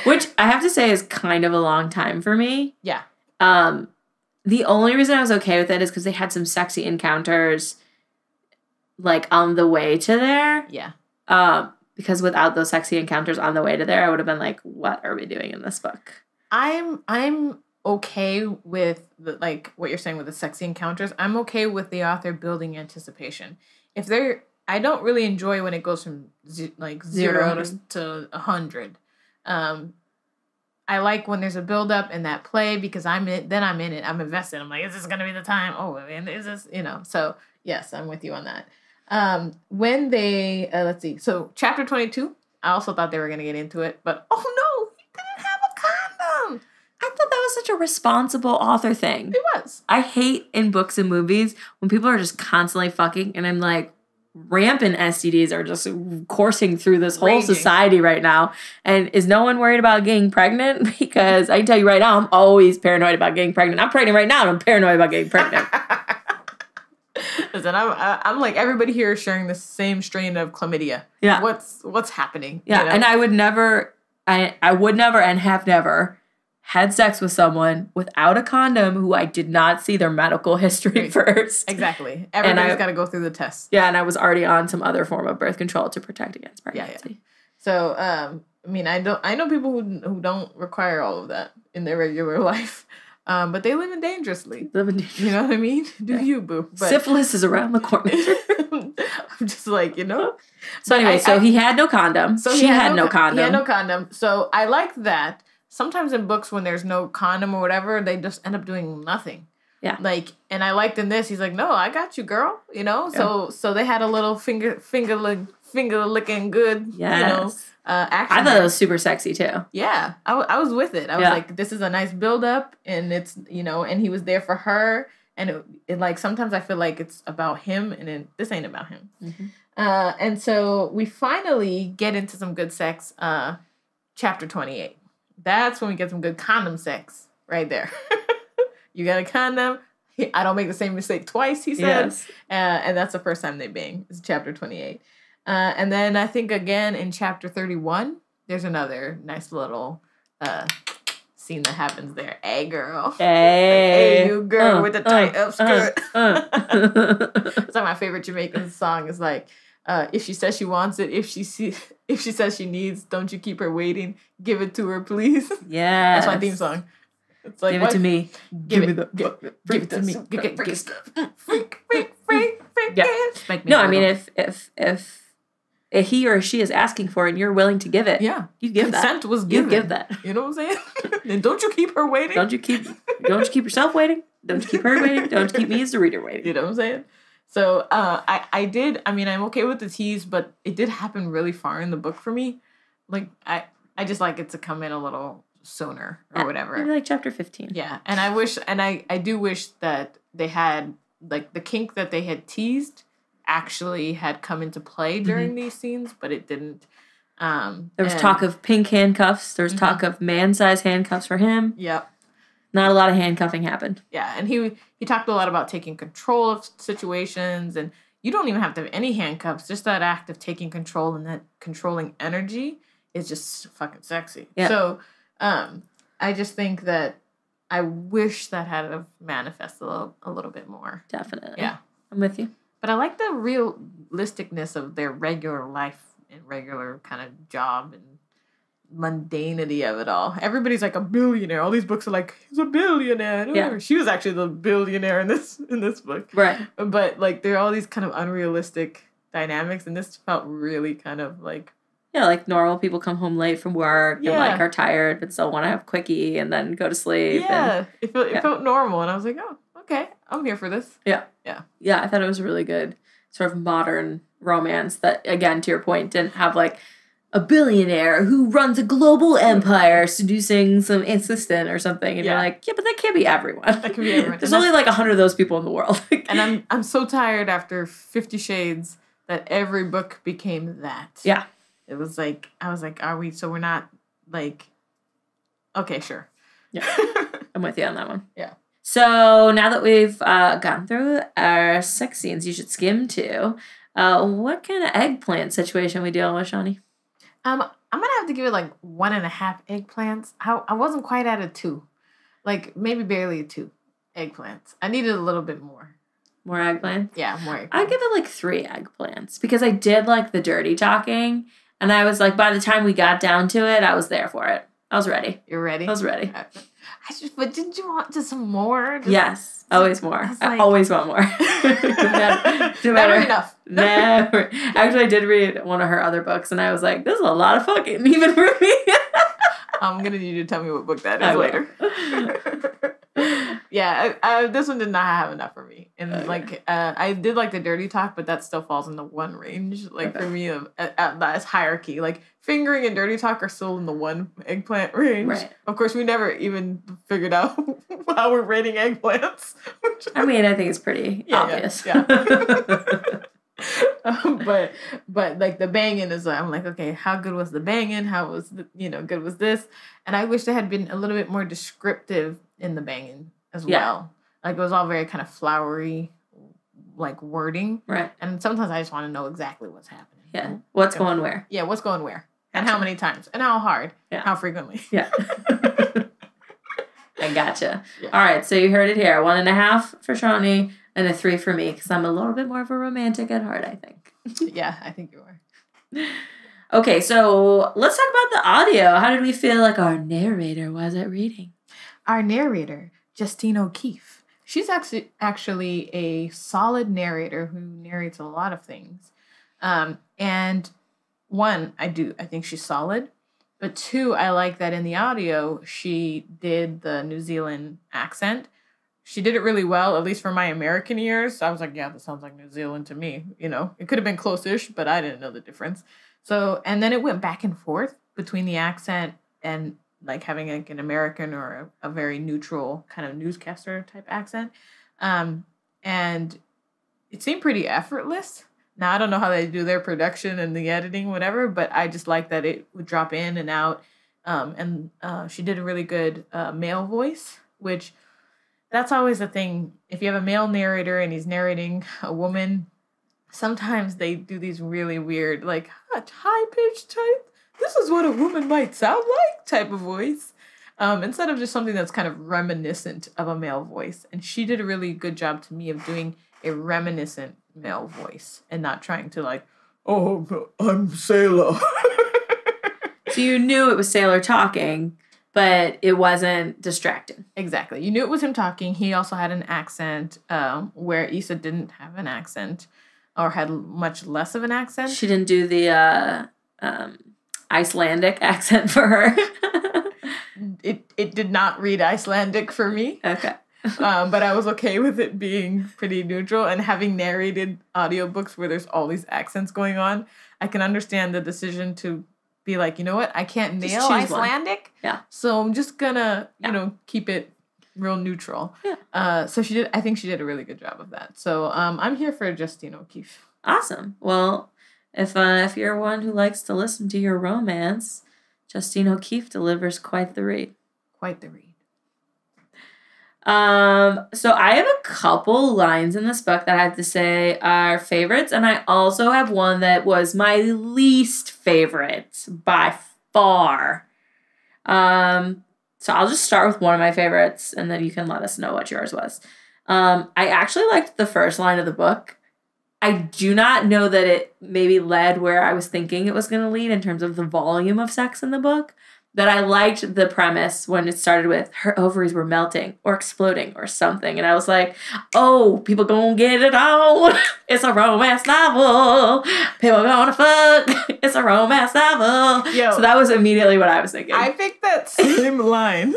Which I have to say is kind of a long time for me. Yeah. The only reason I was okay with it is because they had some sexy encounters, like, on the way to there. Yeah. Because without those sexy encounters on the way to there, I would have been like, what are we doing in this book? I'm okay with like what you're saying with the sexy encounters. I'm okay with the author building anticipation. I don't really enjoy when it goes from zero to 100. I like when there's a build up in that play because I'm in it. I'm invested. I'm like, is this gonna be the time? Oh, and is this, So yes, I'm with you on that. When they let's see. So chapter 22, I also thought they were gonna get into it, but oh no, he didn't have a condom. I thought that was such a responsible author thing. It was. I hate in books and movies when people are just constantly fucking, and I'm like, rampant STDs are just coursing through this whole society right now. And is no one worried about getting pregnant? Because I can tell you right now, I'm always paranoid about getting pregnant. I'm pregnant right now, and I'm paranoid about getting pregnant. Listen, I'm like everybody here is sharing the same strain of chlamydia. Yeah. What's happening? Yeah, and I would never and have never had sex with someone without a condom who I did not see their medical history first. Exactly. Everybody's got to go through the test. Yeah, and I was already on some other form of birth control to protect against pregnancy. Yeah. So, I know people who don't require all of that in their regular life, but they live in dangerously. You know what I mean? Do you, boo? But syphilis is around the corner. I'm just like, So anyway, he had no condom. So she had no condom. He had no condom. So I like that. Sometimes in books when there's no condom or whatever, they just end up doing nothing. Yeah. And I liked in this, he's like, no, I got you, girl. Yeah. So they had a little finger licking good, yes. action. I thought it was super sexy too. Yeah. I was with it. I was like, this is a nice build up, and it's, and he was there for her. And it like, sometimes I feel like it's about him, and this ain't about him. Mm-hmm. And so we finally get into some good sex, chapter 28. That's when we get some good condom sex right there. You got a condom. I don't make the same mistake twice, he said. Yes. And that's the first time they bang. It's chapter 28. And then I think again in chapter 31, there's another nice little scene that happens there. Hey, girl. Hey, you girl with the tight up skirt. It's like my favorite Jamaican song is like, if she says she wants it, if she says she needs, don't you keep her waiting. Give it to her, please. Yeah. That's my theme song. It's like, give it to me. Give it to me. Freak stuff. Freak. Yeah. No, I mean, if he or she is asking for it and you're willing to give it, you give that. Consent was given. You give that. You know what I'm saying? And don't you keep her waiting. Don't you keep yourself waiting. Don't you keep her waiting. Don't you keep me as the reader waiting. You know what I'm saying? So I did. I mean, I'm okay with the tease, but it did happen really far in the book for me. Like I just like it to come in a little sooner or whatever. Maybe like chapter 15. Yeah, and I do wish that they had like the kink that they had teased actually had come into play during these scenes, but it didn't. There was talk of pink handcuffs. There was talk of man-sized handcuffs for him. Yep. Not a lot of handcuffing happened. Yeah, and he talked a lot about taking control of situations, and you don't even have to have any handcuffs. Just that act of taking control and that controlling energy is just fucking sexy. Yeah. So, I just think that I wish that had have manifested a little bit more. Definitely. Yeah. I'm with you. But I like the realisticness of their regular life and regular kind of job and mundanity of it all. Everybody's like a billionaire. All these books are like, he's a billionaire. Yeah. She was actually the billionaire in this book. Right. But like there are all these kind of unrealistic dynamics, and this felt really kind of like like normal people come home late from work and like are tired but still want to have a quickie and then go to sleep. Yeah. It felt normal, and I was like, oh, okay, I'm here for this. Yeah. Yeah. Yeah, I thought it was a really good sort of modern romance that, again, to your point, didn't have like a billionaire who runs a global empire seducing some assistant or something. And you're like, yeah, but that can't be everyone. That can be everyone. There's only like 100 of those people in the world. And I'm so tired after 50 Shades that every book became that. Yeah. It was like, I was like, we're not like, okay, sure. Yeah. I'm with you on that one. Yeah. So now that we've gone through our sex scenes, you should skim too. What kind of eggplant situation are we dealing with, Shawnee? I'm gonna have to give it like 1.5 eggplants. I wasn't quite at a 2, like maybe barely a 2 eggplants. I needed a little bit more. More eggplants? Yeah, more eggplants. I'd give it like 3 eggplants because I did like the dirty talking, and I was like, by the time we got down to it, I was there for it. I was ready. You're ready? I was ready. But didn't you want just some more? Yes, always more. I always want more. Never enough. Never. Actually, I did read one of her other books, and I was like, this is a lot of fucking, even for me. I'm going to need you to tell me what book that is later. Yeah, this one did not have enough for me. And I did like the dirty talk, but that still falls in the one range. Like for me, that's hierarchy. Like fingering and dirty talk are still in the 1 eggplant range. Right. Of course, we never even figured out how we're rating eggplants. I mean, I think it's pretty obvious. Yeah. But like the banging is I'm like, okay, how good was the banging? How was good was this? And I wish they had been a little bit more descriptive in the banging as well. Like it was all very kind of flowery, like wording. Right. And sometimes I just want to know exactly what's happening. Yeah. What's going where? Yeah. What's going where? And how many times? And how hard? Yeah. How frequently? Yeah. I gotcha. Yeah. All right. So you heard it here. 1.5 for Shawnee and a 3 for me because I'm a little bit more of a romantic at heart, I think. Yeah, I think you are. Okay. So let's talk about the audio. How did we feel like our narrator was at reading? Our narrator, Justine O'Keefe. She's actually a solid narrator who narrates a lot of things. And 1, I think she's solid. But 2, I like that in the audio, she did the New Zealand accent. She did it really well, at least for my American ears. So I was like, yeah, that sounds like New Zealand to me. It could have been close-ish, but I didn't know the difference. So, and then it went back and forth between the accent and like having like an American or a very neutral kind of newscaster type accent. And it seemed pretty effortless. Now, I don't know how they do their production and the editing, whatever, but I just like that it would drop in and out. And she did a really good male voice, which that's always the thing. If you have a male narrator and he's narrating a woman, sometimes they do these really weird, like high-pitched type, this is what a woman might sound like type of voice. Instead of just something that's kind of reminiscent of a male voice. And she did a really good job to me of doing a reminiscent male voice and not trying to like, oh, I'm Sailor. So you knew it was Sailor talking, but it wasn't distracting. Exactly. You knew it was him talking. He also had an accent where Ísa didn't have an accent or had much less of an accent. She didn't do the Icelandic accent for her. It did not read Icelandic for me. Okay. But I was okay with it being pretty neutral. And having narrated audiobooks where there's all these accents going on, I can understand the decision to be like, you know what? I can't nail Icelandic. Yeah. So I'm just gonna, keep it real neutral. Yeah. So I think she did a really good job of that. So I'm here for Justine O'Keeffe. Awesome. Well, if you're one who likes to listen to your romance, Justine O'Keeffe delivers quite the read. Quite the read. So I have a couple lines in this book that I have to say are favorites, and I also have one that was my least favorite by far. So I'll just start with one of my favorites, and then you can let us know what yours was. I actually liked the first line of the book. I do not know that it maybe led where I was thinking it was going to lead in terms of the volume of sex in the book. But I liked the premise when it started with her ovaries were melting or exploding or something. And I was like, oh, people gonna get it on. It's a romance novel. People gonna fuck. It's a romance novel. So that was immediately what I was thinking. I picked that same line.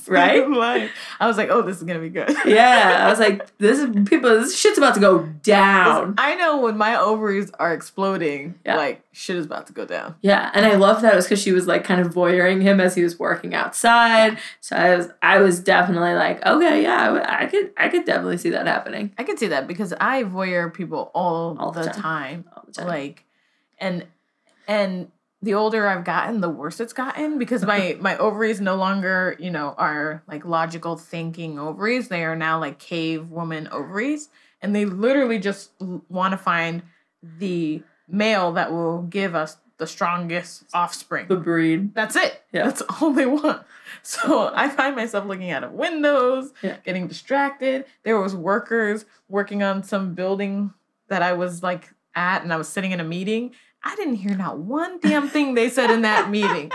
Line. I was like, oh, this is going to be good. Yeah. I was like, this shit's about to go down. I know when my ovaries are exploding, like, shit is about to go down. Yeah. And I love that it was because she was, like, kind of voyeuring him as he was working outside. So I was definitely like, okay, yeah, I could definitely see that happening. I could see that because I voyeur people all the time. All the time. Like, and the older I've gotten, the worse it's gotten because my ovaries no longer, are like logical thinking ovaries. They are now like cave woman ovaries. And they literally just want to find the male that will give us the strongest offspring. The breed. That's it. Yeah. That's all they want. So I find myself looking out of windows, getting distracted. There was workers working on some building that I was like at, and I was sitting in a meeting. I didn't hear not one damn thing they said in that meeting.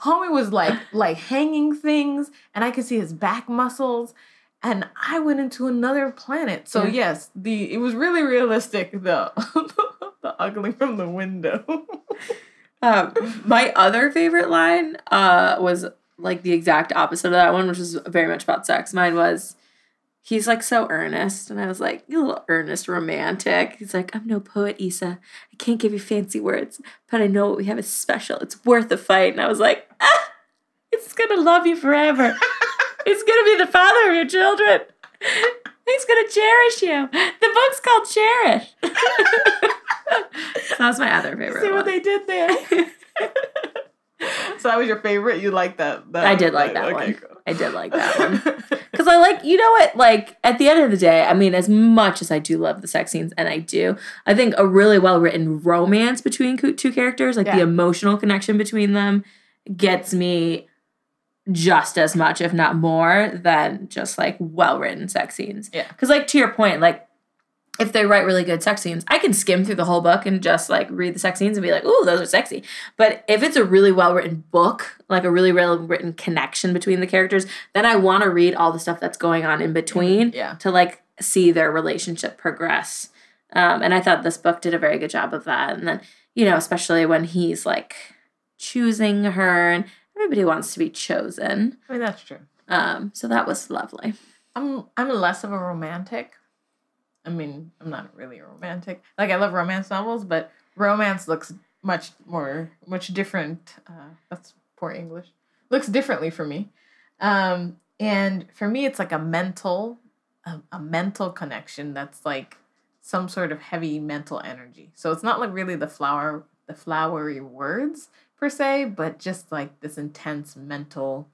Homie was like hanging things, and I could see his back muscles, and I went into another planet. So yes, it was really realistic though. The ugly from the window. My other favorite line was like the exact opposite of that one, which was very much about sex. Mine was, he's like so earnest. And I was like, you little earnest romantic. He's like, I'm no poet, Ísa. I can't give you fancy words, but I know what we have is special. It's worth a fight. And I was like, it's going to love you forever. It's going to be the father of your children. He's going to cherish you. The book's called Cherish. That was my other favorite See one. what they did there. So that was your favorite? You liked that? I did like that one. Cool. I did like that one. Because I like, you know what, like, at the end of the day, I mean, as much as I do love the sex scenes, and I do, I think a really well-written romance between two characters, like the emotional connection between them, gets me just as much, if not more, than just, like, well-written sex scenes. Yeah. Because, like, to your point, like, if they write really good sex scenes, I can skim through the whole book and just, like, read the sex scenes and be like, ooh, those are sexy. But if it's a really well-written book, like a really well-written connection between the characters, then I want to read all the stuff that's going on in between to, like, see their relationship progress. And I thought this book did a very good job of that. And then, especially when he's, like, choosing her, and everybody wants to be chosen. I mean, that's true. So that was lovely. I'm less of a romantic. I mean, I'm not really a romantic. Like, I love romance novels, but romance looks much different. That's poor English. Looks differently for me. And for me, it's like a mental connection that's like some sort of heavy mental energy. So it's not like really the flowery words per se, but just like this intense mental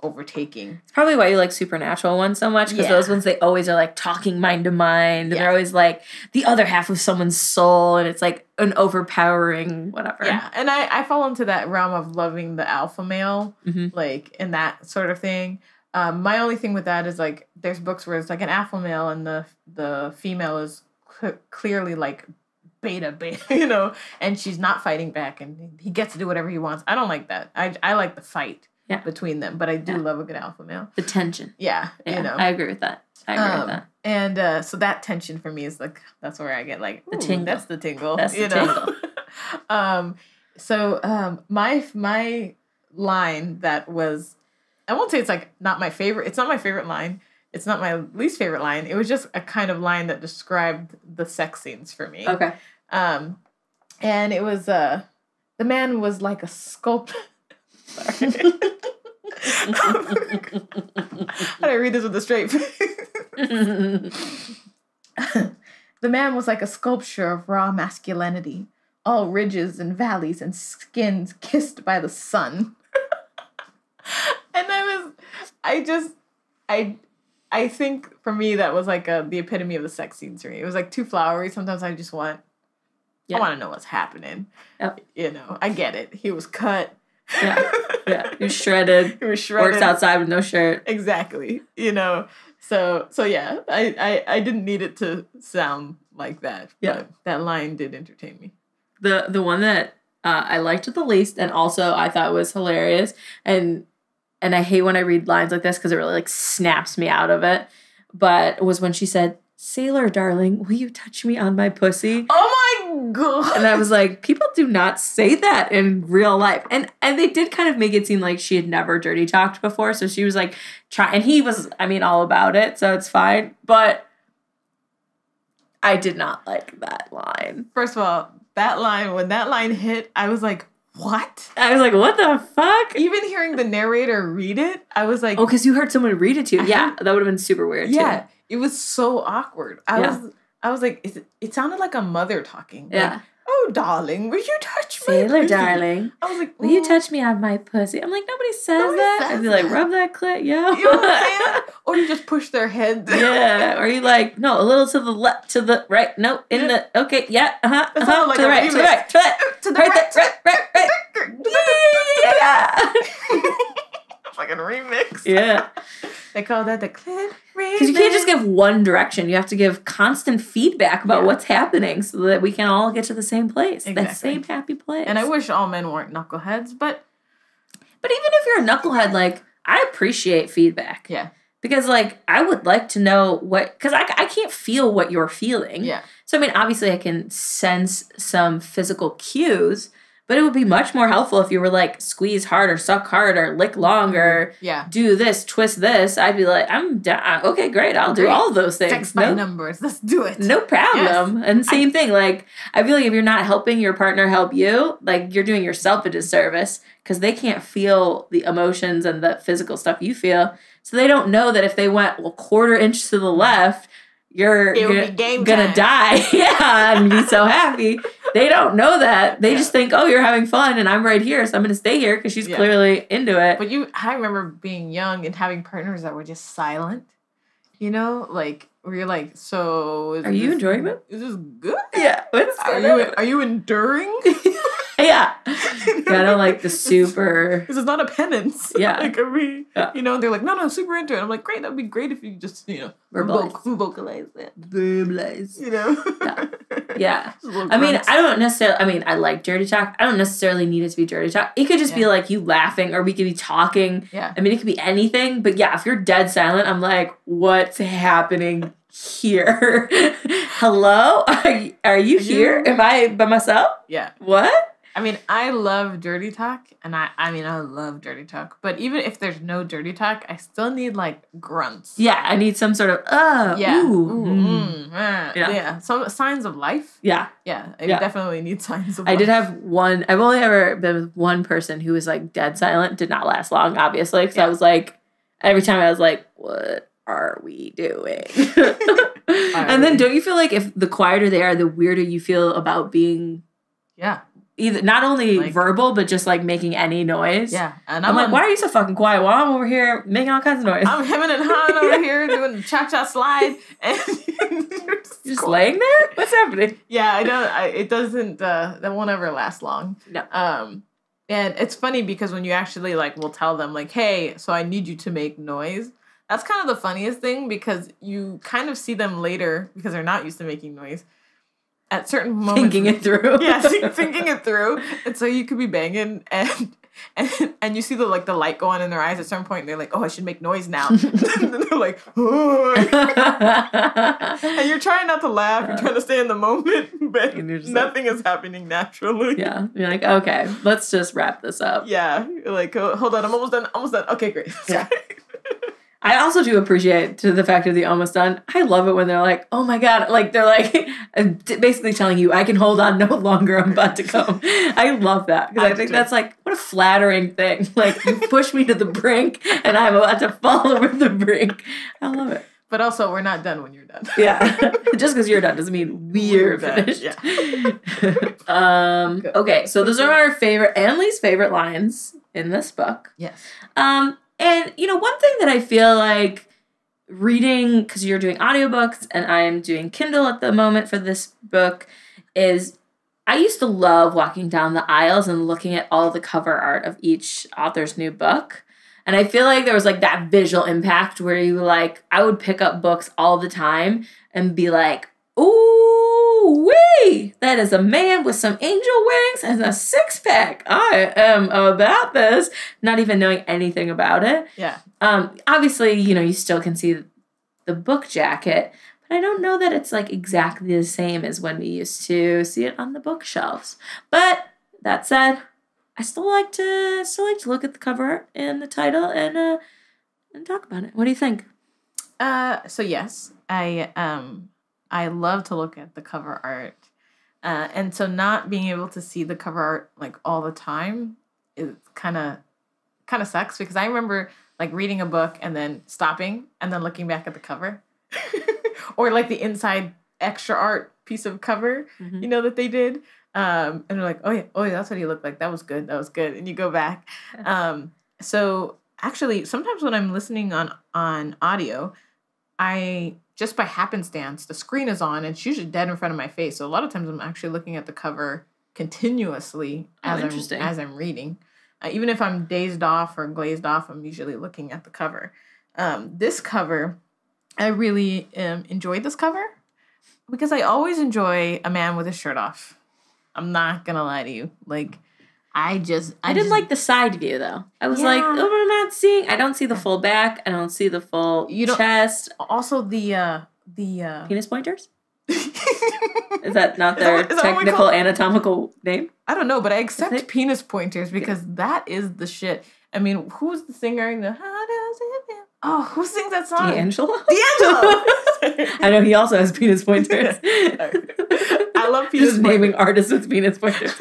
overtaking. It's probably why you like supernatural ones so much, because those ones, they always are like talking mind to mind, and they're always like the other half of someone's soul, and it's like an overpowering whatever. Yeah, and I fall into that realm of loving the alpha male, like, in that sort of thing. My only thing with that is, like, there's books where it's like an alpha male and the female is clearly like beta, and she's not fighting back, and he gets to do whatever he wants. I don't like that. I like the fight between them, but I do love a good alpha male. The tension. Yeah, I agree with that. And so that tension for me is like, that's where I get like, the tingle. That's the tingle. That's the tingle. So my line that was I won't say it's like not my favorite. It's not my favorite line. It's not my least favorite line. It was just a kind of line that described the sex scenes for me. Okay. And it was the man was like a sculptor. Sorry. How do I read this with a straight face? The man was like a sculpture of raw masculinity, all ridges and valleys and skins kissed by the sun. And I think for me that was like the epitome of the sex scenes for me. It was like too flowery. Sometimes I just want, I want to know what's happening. Yep. You know, I get it. He was cut. Yeah. He was shredded. Works outside with no shirt. Exactly. You know. So yeah, I didn't need it to sound like that. Yeah. But that line did entertain me. The one that I liked the least and also I thought was hilarious and I hate when I read lines like this because it really like snaps me out of it. But was when she said, "Sailor darling, will you touch me on my pussy?" Oh my God. And I was like, people do not say that in real life. And they did kind of make it seem like she had never dirty talked before. So she was like, and he was, all about it. So it's fine. But I did not like that line. First of all, when that line hit, I was like, what? I was like, what the fuck? Even hearing the narrator read it, I was like... Oh, because you heard someone read it to you. Yeah, that would have been super weird, too. Yeah, it was so awkward. I was like, it sounded like a mother talking. Yeah. Like, oh, darling, will you touch me? Sailor darling. I was like, will you touch me on my pussy? I'm like, nobody says that. I'd be like, rub that clit, yo. You know what I'm saying? Or you just push their head. Yeah. Or you like, no, a little to the left, to the right. No, in the, okay, yeah, Like to the right, to the right, to the right. To the right. Yeah. Fucking remix. Yeah. They call that the clit remix. Because you can't just give one direction. You have to give constant feedback about what's happening so that we can all get to the same place. Exactly. That same happy place. And I wish all men weren't knuckleheads, but even if you're a knucklehead, like, I appreciate feedback. Yeah. Because, like, I would like to know because I can't feel what you're feeling. Yeah. So, obviously I can sense some physical cues, but it would be much more helpful if you were like, squeeze hard or suck hard or lick long or do this, twist this. I'd be like, I'm down. Okay, great. I'll do all of those things. Text by numbers. Let's do it. No problem. Yes. And same thing. Like, I feel like if you're not helping your partner help you, like, you're doing yourself a disservice because they can't feel the emotions and the physical stuff you feel. So they don't know that if they went a quarter inch to the left, you're gonna die. Yeah, and be so happy. They don't know that. They just think, oh, you're having fun and I'm right here, so I'm gonna stay here because she's clearly into it. But I remember being young and having partners that were just silent. You know, like where you're like, so are you enjoying it? Is this good? Yeah. Are you enduring? Yeah. I don't like the super... Because it's not a penance. Yeah. Like, are we... Yeah. You know, they're like, no, super into it. I'm like, great, that'd be great if you just, vocalize it. Verbalize. You know? Yeah. I don't necessarily... I like dirty talk. I don't necessarily need it to be dirty talk. It could just be like you laughing or we could be talking. Yeah. It could be anything. But yeah, if you're dead silent, I'm like, what's happening here? Hello? Are you here? Am I by myself? Yeah. What? I love dirty talk, and I love dirty talk. But even if there's no dirty talk, I still need like grunts. Yeah, I need some sort of yeah. Some signs of life. Yeah, I definitely need signs of life. I did have one. I've only ever been with one person who was like dead silent. Did not last long, obviously. Because I was like, every time I was like, what are we doing? And then don't you feel like if the quieter they are, the weirder you feel about being? Yeah. Either not only like, verbal, but just like making any noise. Yeah. And I'm like, why are you so fucking quiet while I'm over here making all kinds of noise? I'm hemming and hawing over here doing the cha-cha slide. And you're just laying there? What's happening? Yeah, I know. It doesn't, that won't ever last long. No. And it's funny because when you actually like will tell them like, hey, so I need you to make noise. That's kind of the funniest thing because you kind of see them later because they're not used to making noise. At certain moments. Thinking it through. Yeah, thinking it through. And so you could be banging and and you see the light go on in their eyes at some point, and they're like, oh, I should make noise now. And they're like, oh. And you're trying not to laugh, you're trying to stay in the moment, but nothing is happening naturally. Yeah. You're like, okay, let's just wrap this up. Yeah. You're like, oh, hold on, I'm almost done. Okay, great. Yeah. I also do appreciate to the fact of the almost done. I love it when they're like, oh my God. Like, they're like basically telling you, I can hold on no longer. I'm about to come. I love that. Because I think that's like, what a flattering thing. Like, you push me to the brink and I'm about to fall over the brink. I love it. But also, we're not done when you're done. Yeah. Just because you're done doesn't mean we're finished. Yeah. Okay, so those are our favorite and least favorite lines in this book. Yes. And, one thing that I feel like reading, because you're doing audiobooks and I'm doing Kindle at the moment for this book, is I used to love walking down the aisles and looking at all the cover art of each author's new book. And I feel like there was like that visual impact where I would pick up books all the time and be like, ooh, wee, that is a man with some angel wings and a six-pack. I am about this. Not even knowing anything about it. Yeah. Obviously, you still can see the book jacket, but I don't know that it's like exactly the same as when we used to see it on the bookshelves. But that said, I still like to look at the cover art and the title and talk about it. What do you think? So yes, I love to look at the cover art. And so not being able to see the cover art like all the time is kind of sucks, because I remember like reading a book and then stopping and then looking back at the cover or like the inside extra art piece of cover, that they did. And they're like, oh yeah, that's what he looked like. That was good. And you go back. So actually sometimes when I'm listening on audio, I just by happenstance, the screen is on and it's usually dead in front of my face. So a lot of times I'm actually looking at the cover continuously as I'm reading. Even if I'm dazed off or glazed off, I'm usually looking at the cover. This cover, I really enjoyed this cover because I always enjoy a man with his shirt off. I'm not going to lie to you. Like, I didn't like the side view though. I was like, I don't see the full back. I don't see the full chest. Also the penis pointers? Is that not their technical anatomical name? I don't know, but I accept penis pointers because that is the shit. I mean, who's the singer in the How Does It Feel? Oh, who sings that song? D'Angelo? I know he also has penis pointers. I love penis Just naming artists with penis pointers.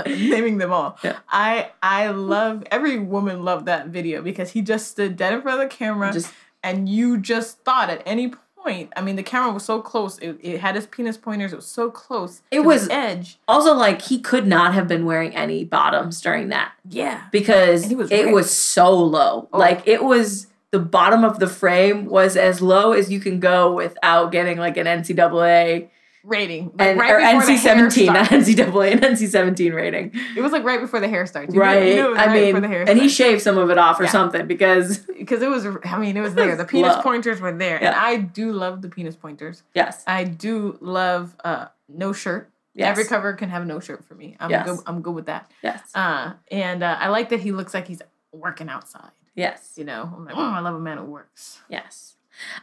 Naming them all. Yeah. I love, every woman loved that video because he just stood dead in front of the camera and you just thought at any point, I mean, the camera was so close. It had his penis pointers. It was so close. It was the edge. Also, like, he could not have been wearing any bottoms during that. Yeah. Because it was so low. Oh. Like, it was, the bottom of the frame was as low as you can go without getting, like, an NCAA rating. Like, or NC-17, not NCAA, an NC-17 rating. It was, like, right before the hair starts. Right. You knew it was right before the hair starts. And he shaved some of it off or something because it was, it was there. The penis pointers were there. Yeah. And I do love the penis pointers. Yes. I do love no shirt. Yes. Every cover can have no shirt for me. I'm good with that. Yes. And I like that he looks like he's working outside. Yes. I'm like, I love a man who works. Yes.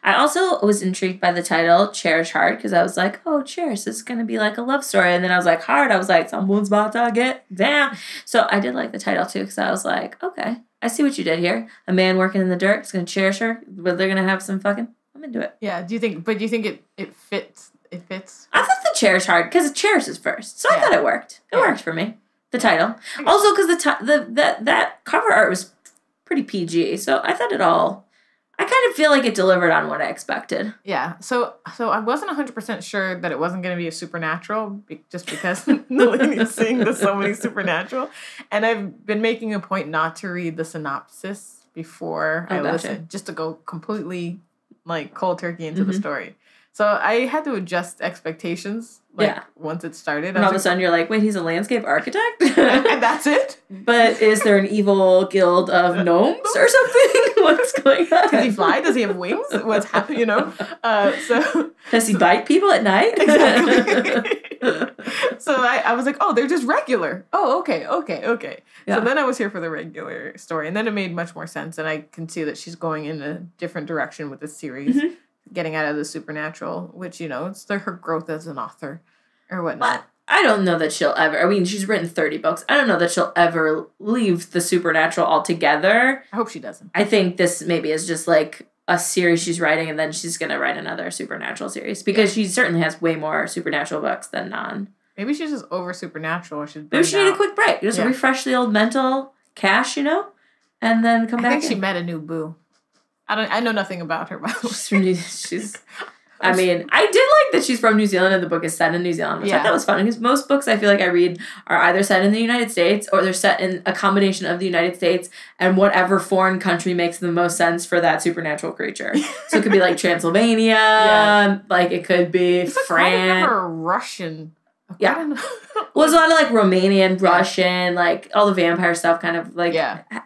I also was intrigued by the title, Cherish Hard, because I was like, oh, Cherish, this is going to be like a love story. And then I was like, Hard, I was like, someone's about to get down. So I did like the title, too, because I was like, okay, I see what you did here. A man working in the dirt is going to cherish her, but they're going to have some fucking. I'm into it. Yeah, do you think it fits? It fits? I thought the Cherish Hard, because Cherish is first. So I thought it worked. It worked for me. The title. Also, because that cover art was pretty PG, so I thought I kind of feel like it delivered on what I expected. Yeah, so I wasn't 100% sure that it wasn't going to be a supernatural, just because Nalini Singh does so many supernatural, and I've been making a point not to read the synopsis before I listen, just to go completely like cold turkey into the story. So I had to adjust expectations, once it started. And all of a sudden you're like, wait, he's a landscape architect? And that's it? But is there an evil guild of gnomes or something? What's going on? Does he fly? Does he have wings? What's happening, So does he bite people at night? Exactly. So I was like, oh, they're just regular. Oh, okay. Yeah. So then I was here for the regular story. And then it made much more sense. And I can see that she's going in a different direction with this series, getting out of the supernatural, which, it's her growth as an author or whatnot. But I don't know that she'll ever, I mean, she's written 30 books. I don't know that she'll ever leave the supernatural altogether. I hope she doesn't. I think this maybe is just like a series she's writing, and then she's going to write another supernatural series, because she certainly has way more supernatural books than non. Maybe she's just over supernatural. Maybe she need a quick break. Just refresh the old mental cache, and then come back. I think she met a new boo. I know nothing about her, by the way. She's I mean, I did like that she's from New Zealand and the book is set in New Zealand, which I thought was fun, because most books I feel like I read are either set in the United States or they're set in a combination of the United States and whatever foreign country makes the most sense for that supernatural creature. So it could be like Transylvania, like it could be France. Never Russian. Yeah. Well, it's a lot of like Romanian, Russian, like all the vampire stuff kind of like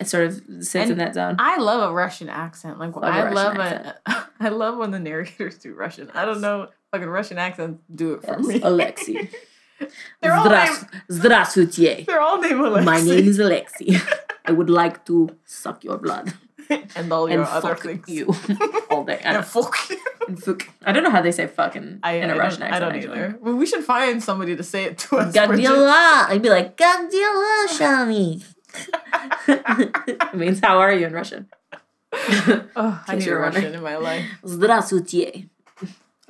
sort of sits in that zone. I love a Russian accent. Like I love when the narrators do Russian. I don't know, fucking Russian accents do it for me. Alexei. They're all Здравствуйте. They're all named Alexei. My name is Alexei. I would like to suck your blood. And all your other things. You all day. And fuck you. I don't know how they say fucking in a Russian accent. I don't either. Well, we should find somebody to say it to us. Gadila. I'd be like, Gadila, Shami. It means, how are you in Russian? I need a Russian in my life. Здравствуйте.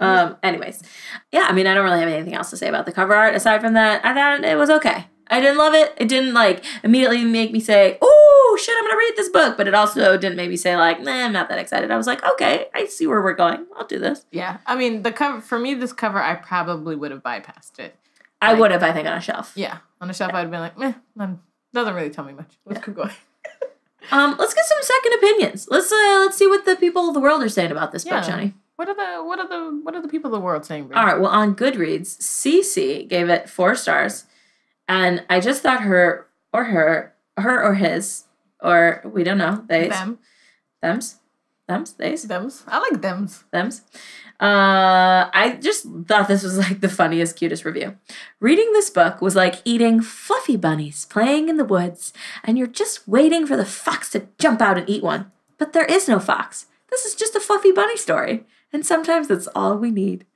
Anyways. Yeah, I mean, I don't really have anything else to say about the cover art. Aside from that, I thought it was okay. I didn't love it. It didn't, like, immediately make me say, oh, shit, I'm going to read this book. But it also didn't make me say, like, nah, I'm not that excited. I was like, okay, I see where we're going. I'll do this. Yeah. I mean, the cover, for me, this cover, I probably would have bypassed it. I would have, I think, on a shelf. Yeah. On a shelf, I'd have been like, doesn't really tell me much. Let's keep going. Let's get some second opinions. Let's see what the people of the world are saying about this book, Johnny. What are the people of the world saying, Brie? All right, well, on Goodreads, Cece gave it 4 stars. And I just thought her or his, or we don't know, they. Thems, theys. Thems. I like thems. I just thought this was like the funniest, cutest review. Reading this book was like eating fluffy bunnies playing in the woods, and you're just waiting for the fox to jump out and eat one. But there is no fox. This is just a fluffy bunny story, and sometimes that's all we need.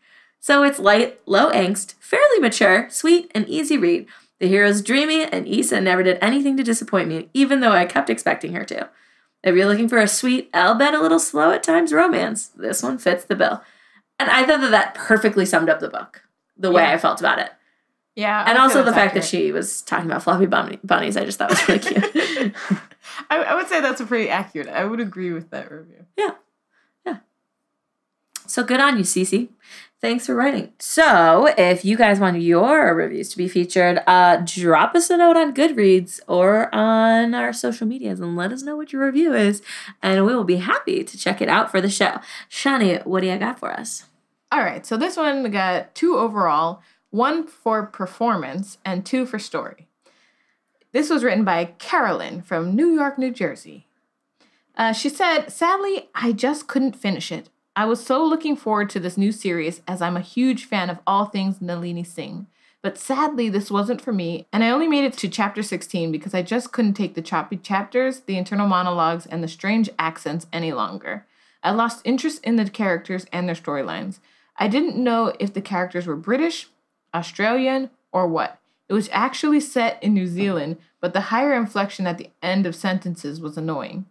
So it's light, low angst, fairly mature, sweet, and easy read. The hero's dreamy, and Ísa never did anything to disappoint me, even though I kept expecting her to. If you're looking for a sweet, I'll bet a little slow at times romance, this one fits the bill. And I thought that perfectly summed up the book, the way I felt about it. Yeah. And also the fact that she was talking about fluffy bunnies, I just thought was really cute. I would say that's pretty accurate. I would agree with that review. Yeah. So good on you, Cece. Thanks for writing. So if you guys want your reviews to be featured, drop us a note on Goodreads or on our social medias and let us know what your review is, and we will be happy to check it out for the show. Shani, what do you got for us? All right, so this one got 2 overall, 1 for performance and 2 for story. This was written by Carolyn from New York, New Jersey. She said, sadly, I just couldn't finish it. I was so looking forward to this new series as I'm a huge fan of all things Nalini Singh. But sadly, this wasn't for me, and I only made it to chapter 16 because I just couldn't take the choppy chapters, the internal monologues, and the strange accents any longer. I lost interest in the characters and their storylines. I didn't know if the characters were British, Australian, or what. It was actually set in New Zealand, but the higher inflection at the end of sentences was annoying.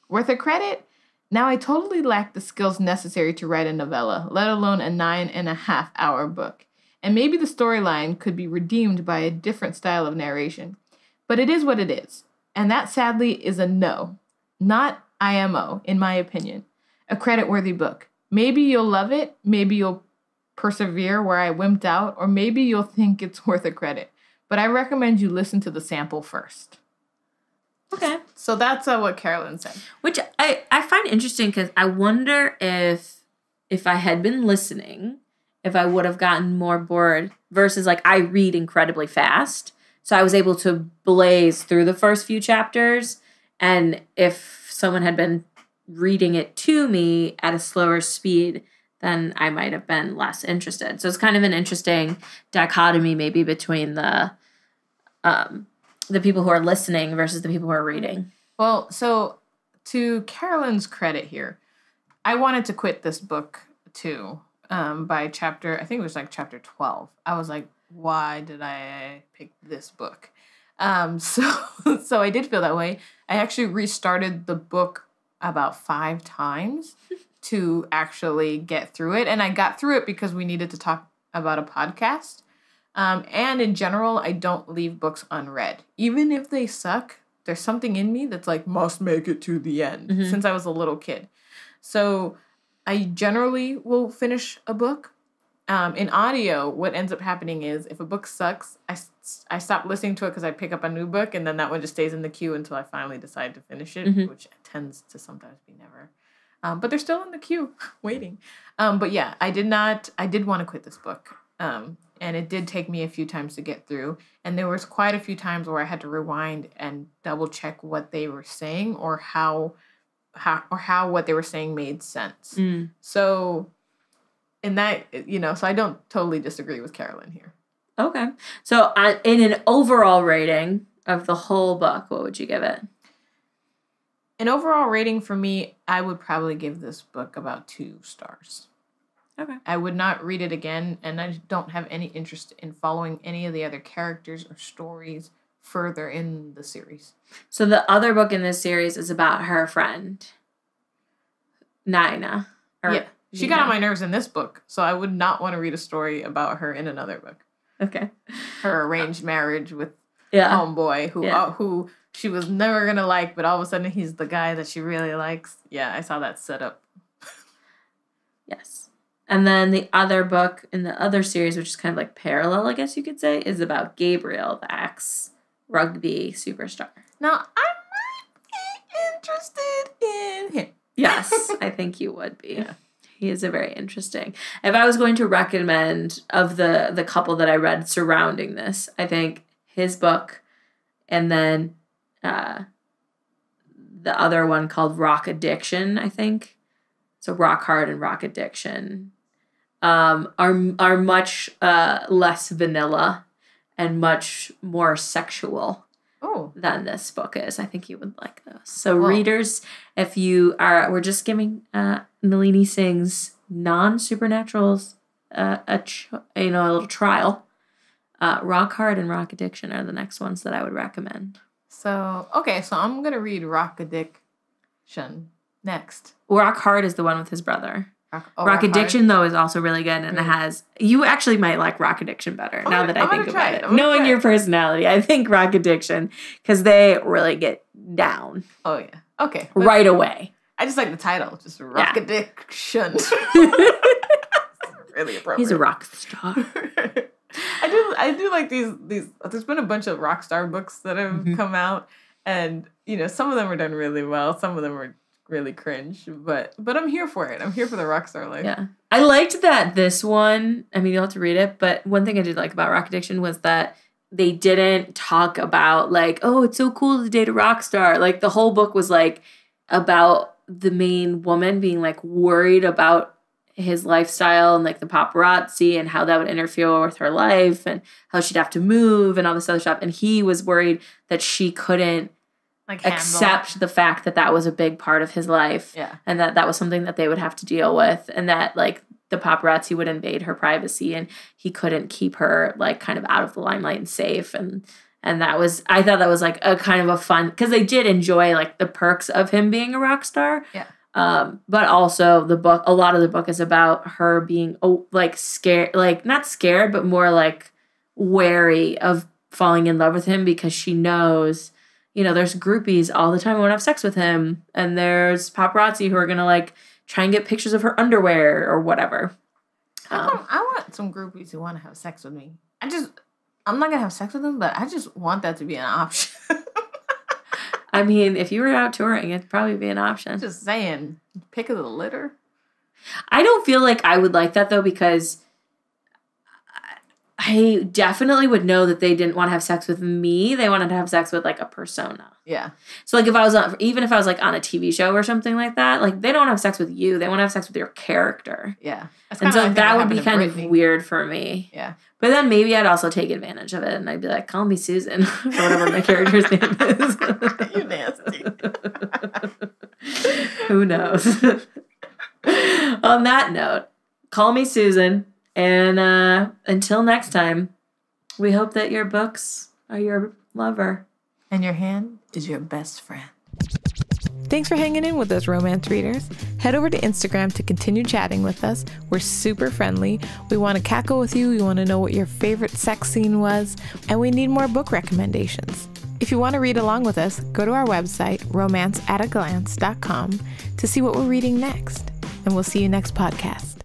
Worth a credit? Now I totally lack the skills necessary to write a novella, let alone a 9.5-hour book. And maybe the storyline could be redeemed by a different style of narration. But it is what it is. And that sadly is a no. Not IMO, in my opinion. A credit-worthy book. Maybe you'll love it, maybe you'll persevere where I wimped out, or maybe you'll think it's worth a credit. But I recommend you listen to the sample first. Okay. So that's what Carolyn said. Which I find interesting because I wonder if I had been listening, if I would have gotten more bored versus like I read incredibly fast. So I was able to blaze through the first few chapters. And if someone had been reading it to me at a slower speed, then I might have been less interested. So it's kind of an interesting dichotomy maybe between the people who are listening versus the people who are reading. Well, so to Carolyn's credit here, I wanted to quit this book too by chapter, I think it was like chapter 12. I was like, why did I pick this book? So I did feel that way. I actually restarted the book about 5 times to actually get through it. And I got through it because we needed to talk about a podcast. And in general, I don't leave books unread. Even if they suck, there's something in me that's like, must make it to the end since I was a little kid. So I generally will finish a book. In audio, what ends up happening is if a book sucks, I stop listening to it because I pick up a new book, and then that one just stays in the queue until I finally decide to finish it, which tends to sometimes be never. But they're still in the queue waiting. But yeah, I did want to quit this book. And it did take me a few times to get through. And there was quite a few times where I had to rewind and double check what they were saying or how what they were saying made sense. So in that, so I don't totally disagree with Carolyn here. Okay. So in an overall rating of the whole book, what would you give it? An overall rating for me, I would probably give this book about 2 stars. Okay. I would not read it again, and I don't have any interest in following any of the other characters or stories further in the series. So the other book in this series is about her friend, Nina. Yeah. She got on my nerves in this book, so I would not want to read a story about her in another book. Okay. Her arranged marriage with homeboy who she was never going to like, but all of a sudden he's the guy that she really likes. Yeah, I saw that set up. Yes. And then the other book in the other series, which is kind of like parallel, I guess you could say, is about Gabriel, the ex-rugby superstar. Now, I might be interested in him. Yes, I think you would be. Yeah. He is a very interesting. If I was going to recommend of the couple that I read surrounding this, I think his book and then the other one called Rock Addiction, I think. So Rock Hard and Rock Addiction are much less vanilla and much more sexual than this book is. I think you would like those. So readers, if you are, we're just giving Nalini Singh's non-supernaturals a little trial. Rock Hard and Rock Addiction are the next ones that I would recommend. So I'm going to read Rock Addiction next. Rock Hard is the one with his brother. Rock Addiction, though, is also really good, and it has... You actually might like Rock Addiction better, now that I think about it. Knowing your personality, I think Rock Addiction, because they really get down. Oh, yeah. Okay. Right away. I just like the title, just Rock Addiction. Really appropriate. He's a rock star. I do like these. There's been a bunch of rock star books that have come out, and some of them are done really well. Some of them are really cringe, but I'm here for it. I'm here for the rock star life. Yeah, I liked that this one. I mean, you'll have to read it, but one thing I did like about Rock Addiction was that they didn't talk about like, oh, it's so cool to date a rock star. Like the whole book was like about the main woman being like worried about his lifestyle and like the paparazzi and how that would interfere with her life and how she'd have to move and all this other stuff. And he was worried that she couldn't accept the fact that that was a big part of his life. Yeah. And that was something that they would have to deal with, and that like the paparazzi would invade her privacy and he couldn't keep her like kind of out of the limelight and safe. And that was, I thought that was like a kind of a fun, because they did enjoy like the perks of him being a rock star. Yeah. But also a lot of the book is about her being like scared, like not scared, but more like wary of falling in love with him, because she knows, there's groupies all the time who want to have sex with him, and there's paparazzi who are going to like try and get pictures of her underwear or whatever. I want some groupies who want to have sex with me. I'm not going to have sex with them, but I just want that to be an option. I mean, if you were out touring, it'd probably be an option. Just saying, pick of the litter. I don't feel like I would like that, though, because I I definitely would know that they didn't want to have sex with me. They wanted to have sex with like a persona. Yeah. So like if I was even if I was like on a TV show or something like that, like they don't want to have sex with you. They want to have sex with your character. Yeah. And so that would be kind of weird for me. Yeah. But then maybe I'd also take advantage of it and I'd be like, call me Susan or whatever my character's name is. You nasty. Who knows? On that note, call me Susan. And until next time, we hope that your books are your lover. And your hand is your best friend. Thanks for hanging in with us, romance readers. Head over to Instagram to continue chatting with us. We're super friendly. We want to cackle with you. We want to know what your favorite sex scene was. And we need more book recommendations. If you want to read along with us, go to our website, romanceataglance.com, to see what we're reading next. And we'll see you next podcast.